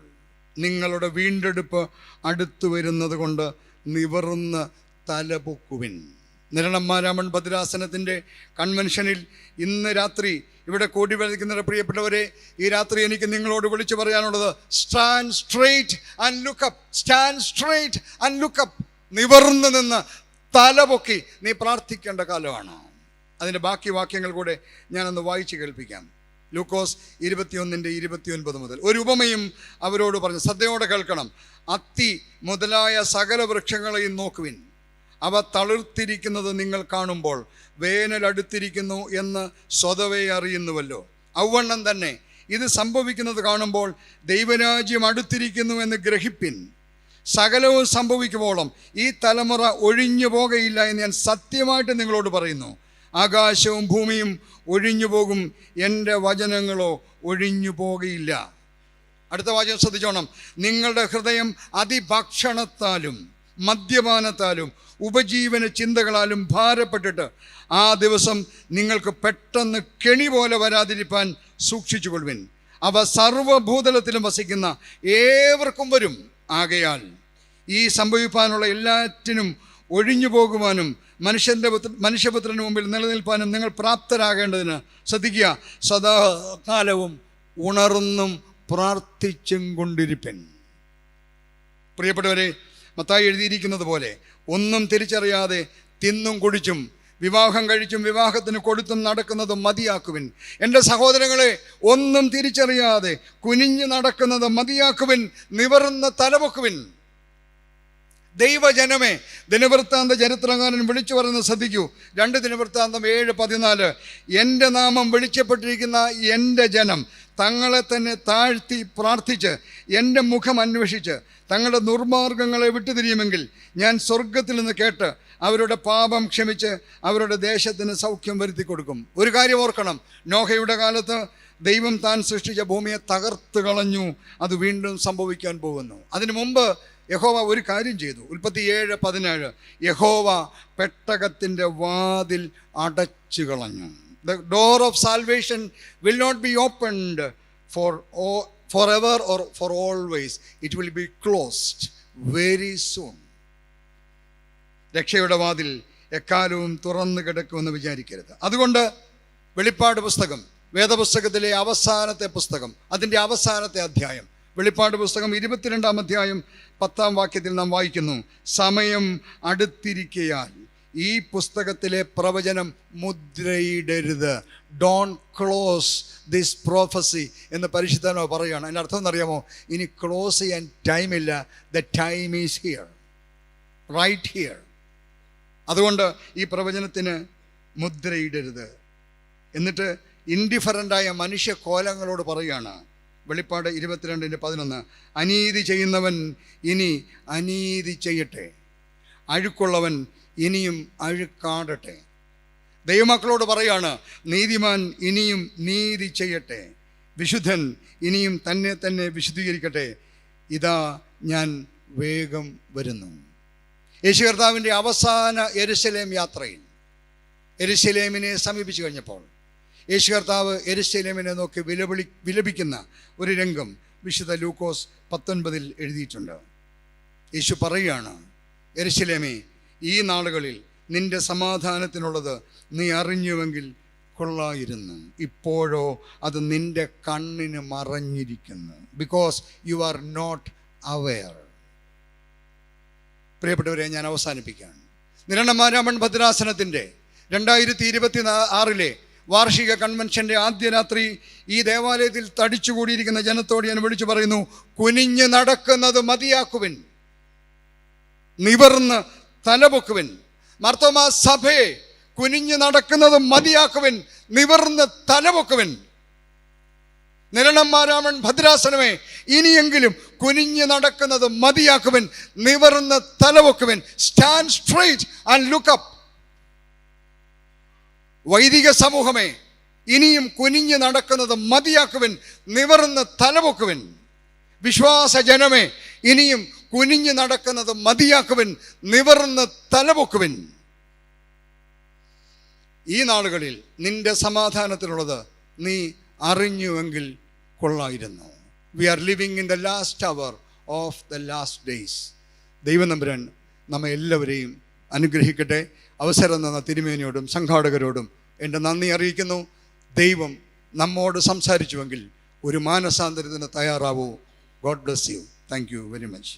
നിങ്ങളുടെ വീണ്ടെടുപ്പ് അടുത്തു വരുന്നത് കൊണ്ട് നിവർന്ന് തലപൊക്കുവിൻ. നിരണന്മാരാമൻ ഭദ്രാസനത്തിൻ്റെ കൺവെൻഷനിൽ ഇന്ന് രാത്രി ഇവിടെ കൂടി വരയ്ക്കുന്ന പ്രിയപ്പെട്ടവരെ, ഈ രാത്രി എനിക്ക് നിങ്ങളോട് വിളിച്ചു പറയാനുള്ളത്, stand straight and look up. Stand straight and look up. നിവർന്ന് നിന്ന് തലപൊക്കി നീ പ്രാർത്ഥിക്കേണ്ട കാലമാണ്. അതിൻ്റെ ബാക്കി വാക്യങ്ങൾ കൂടെ ഞാനൊന്ന് വായിച്ച് കേൾപ്പിക്കാം. ലൂക്കോസ് 21:29 മുതൽ. ഒരു ഉപമയും അവരോട് പറഞ്ഞു, ശ്രദ്ധയോടെ കേൾക്കണം. അത്തി മുതലായ സകല വൃക്ഷങ്ങളെയും നോക്കുവിൻ. അവ തളിർത്തിരിക്കുന്നത് നിങ്ങൾ കാണുമ്പോൾ വേനൽ അടുത്തിരിക്കുന്നു എന്ന് സ്വതവേ അറിയുന്നുവല്ലോ. ഔവണ്ണം തന്നെ ഇത് സംഭവിക്കുന്നത് കാണുമ്പോൾ ദൈവരാജ്യം അടുത്തിരിക്കുന്നു എന്ന് ഗ്രഹിപ്പിൻ. സകലവും സംഭവിക്കുമ്പോഴും ഈ തലമുറ ഒഴിഞ്ഞു പോകയില്ല എന്ന് ഞാൻ സത്യമായിട്ട് നിങ്ങളോട് പറയുന്നു. ആകാശവും ഭൂമിയും ഒഴിഞ്ഞു പോകും, എൻ്റെ വചനങ്ങളോ ഒഴിഞ്ഞു പോകുകയില്ല. അടുത്ത വാചകം ശ്രദ്ധിച്ചോണം. നിങ്ങളുടെ ഹൃദയം അതിഭക്ഷണത്താലും മദ്യപാനത്താലും ഉപജീവന ചിന്തകളാലും ഭാരപ്പെട്ടിട്ട് ആ ദിവസം നിങ്ങൾക്ക് പെട്ടെന്ന് കെണി പോലെ വരാതിരിപ്പാൻ സൂക്ഷിച്ചുകൊള്ളുവിൻ. അവ സർവ്വഭൂതലത്തിലും വസിക്കുന്ന ഏവർക്കും വരും. ആകയാൽ ഈ സംഭവിപ്പാനുള്ള എല്ലാറ്റിനും ഒഴിഞ്ഞു പോകുവാനും മനുഷ്യപുത്രന് മുമ്പിൽ നിലനിൽപ്പാനും നിങ്ങൾ പ്രാപ്തരാകേണ്ടതിന് ശ്രദ്ധിക്കുക. സദാകാലവും ഉണർന്നും പ്രാർത്ഥിച്ചും കൊണ്ടിരിപ്പൻ. പ്രിയപ്പെട്ടവരെ, മത്തായി എഴുതിയിരിക്കുന്നത് പോലെ ഒന്നും തിരിച്ചറിയാതെ തിന്നും കുടിച്ചും വിവാഹം കഴിച്ചും വിവാഹത്തിന് കൊടുത്തും നടക്കുന്നത് മതിയാക്കുവിൻ. എൻ്റെ സഹോദരങ്ങളെ, ഒന്നും തിരിച്ചറിയാതെ കുനിഞ്ഞു നടക്കുന്നത് മതിയാക്കുവിൻ, നിവർന്ന് തലപൊക്കുവിൻ. ദൈവജനമേ, ദിനവൃത്താന്ത ചരിത്രകാരൻ വിളിച്ചു പറയുന്നത് ശ്രദ്ധിക്കൂ. 2 ദിനവൃത്താന്തം 7:14. എൻ്റെ നാമം വിളിക്കപ്പെട്ടിരിക്കുന്ന എൻ്റെ ജനം തങ്ങളെ തന്നെ താഴ്ത്തി പ്രാർത്ഥിച്ച് എൻ്റെ മുഖം അന്വേഷിച്ച് തങ്ങളുടെ ദുർമാർഗങ്ങളെ വിട്ടുതിരിയുമെങ്കിൽ ഞാൻ സ്വർഗത്തിൽ നിന്ന് കേട്ട് അവരുടെ പാപം ക്ഷമിച്ച് അവരുടെ ദേശത്തിന് സൗഖ്യം വരുത്തി കൊടുക്കും. ഒരു കാര്യം ഓർക്കണം, നോഹയുടെ കാലത്ത് ദൈവം താൻ സൃഷ്ടിച്ച ഭൂമിയെ തകർത്ത് കളഞ്ഞു. അത് വീണ്ടും സംഭവിക്കാൻ പോകുന്നു. അതിനു മുമ്പ് യഹോവ ഒരു കാര്യം ചെയ്തു. ഉൽപ്പത്തി 7:17. യഹോവ പെട്ടകത്തിൻ്റെ വാതിൽ അടച്ചു കളഞ്ഞു. The door of salvation will not be opened forever or for always. It will be closed very soon. രക്ഷയുടെ വാതിൽ എക്കാലവും തുറന്നു കിടക്കുമെന്ന് വിചാരിക്കരുത്. അതുകൊണ്ട് വെളിപ്പാട് പുസ്തകം, വേദപുസ്തകത്തിലെ അവസാനത്തെ പുസ്തകം, അതിൻ്റെ അവസാനത്തെ അധ്യായം, വെളിപ്പാട് പുസ്തകം 22-ാം അധ്യായം 10-ാം വാക്യത്തിൽ നാം വായിക്കുന്നു, സമയം അടുത്തിരിക്കയാൽ ഈ പുസ്തകത്തിലെ പ്രവചനം മുദ്രയിടരുത്. ഡോണ്ട് ക്ലോസ് ദിസ് പ്രോഫസി എന്ന് പരിശുദ്ധാത്മാവ് പറയുകയാണ്. അതിൻ്റെ അർത്ഥം എന്നറിയാമോ? ഇനി ക്ലോസ് ചെയ്യാൻ ടൈമില്ല. The time is here, right here. അതുകൊണ്ട് ഈ പ്രവചനത്തിന് മുദ്രയിടരുത്. എന്നിട്ട് ഇൻഡിഫറൻ്റായ മനുഷ്യ കോലങ്ങളോട് പറയുകയാണ്. വെളിപ്പാട് 22:11. അനീതി ചെയ്യുന്നവൻ ഇനി അനീതി ചെയ്യട്ടെ, അഴുക്കുള്ളവൻ ഇനിയും അഴുക്കാടട്ടെ. ദൈവമക്കളോട് പറയാണ്, നീതിമാൻ ഇനിയും നീതി ചെയ്യട്ടെ, വിശുദ്ധൻ ഇനിയും തന്നെ തന്നെ വിശുദ്ധീകരിക്കട്ടെ. ഇതാ ഞാൻ വേഗം വരുന്നു. യേശു കർത്താവിൻ്റെ അവസാന യെരുശലേം യാത്രയിൽ യെരുശലേമിനെ സമീപിച്ചു കഴിഞ്ഞപ്പോൾ യേശു കർത്താവ് യെരുശലേമിനെ നോക്കി വിലപിക്കുന്ന ഒരു രംഗം വിശുദ്ധ ലൂക്കോസ് 19 എഴുതിയിട്ടുണ്ട്. യേശു പറയുകയാണ്, യെരുശലേമേ, ഈ നാളുകളിൽ നിന്റെ സമാധാനത്തിനുള്ളത് നീ അറിഞ്ഞുവെങ്കിൽ കൊള്ളായിരുന്നു. ഇപ്പോഴോ അത് നിന്റെ കണ്ണിന് മറഞ്ഞിരിക്കുന്നു. Because you are not aware. പ്രിയപ്പെട്ടവരെ, ഞാൻ അവസാനിപ്പിക്കുകയാണ്. നിരണമാരാമൺ ഭദ്രാസനത്തിൻ്റെ 2026 വാർഷിക കൺവെൻഷൻ്റെ ആദ്യ രാത്രി ഈ ദേവാലയത്തിൽ തടിച്ചുകൂടിയിരിക്കുന്ന ജനത്തോട് ഞാൻ വിളിച്ചു പറയുന്നു, കുനിഞ്ഞ് നടക്കുന്നത് മതിയാക്കുവിൻ, നിവർന്ന് തലപൊക്കുവിൻ. മാർത്തോമാ സഭയെ, കുനിഞ്ഞ് നടക്കുന്നത് മതിയാക്കുവിൻ, നിവർന്ന് തലപൊക്കുവിൻ. നിരണമാരാമൺ ഭദ്രാസനമേ, ഇനിയെങ്കിലും കുനിഞ്ഞ് നടക്കുന്നത് മതിയാക്കുവിൻ, നിവർന്ന് തലപൊക്കുവിൻ. Stand straight and look up. വൈദിക സമൂഹമേ, ഇനിയും കുനിഞ്ഞ് നടക്കുന്നത് മതിയാക്കുവിൻ, നിവർന്ന് തലപൊക്കുവിൻ. വിശ്വാസ ജനമേ, ഇനിയും കുനിഞ്ഞ് നടക്കുന്നത് മതിയാക്കുവിൻ, നിവർന്ന് തലപൊക്കുവിൻ. ഈ നാളുകളിൽ നിന്റെ സമാധാനത്തിനുള്ളത് നീ അറിഞ്ഞുവെങ്കിൽ കൊള്ളായിരുന്നു. We are living in the last hour of the last days. ദൈവം തമ്പുരാൻ നമ്മെ എല്ലാവരെയും അനുഗ്രഹിക്കട്ടെ. അവസരം തന്ന തിരുമേനിയോടും സംഘാടകരോടും എൻ്റെ നന്ദി അറിയിക്കുന്നു. ദൈവം നമ്മോട് സംസാരിച്ചുവെങ്കിൽ ഒരു മാനസാന്തരത്തിന് തയ്യാറാവൂ. God bless you. Thank you very much.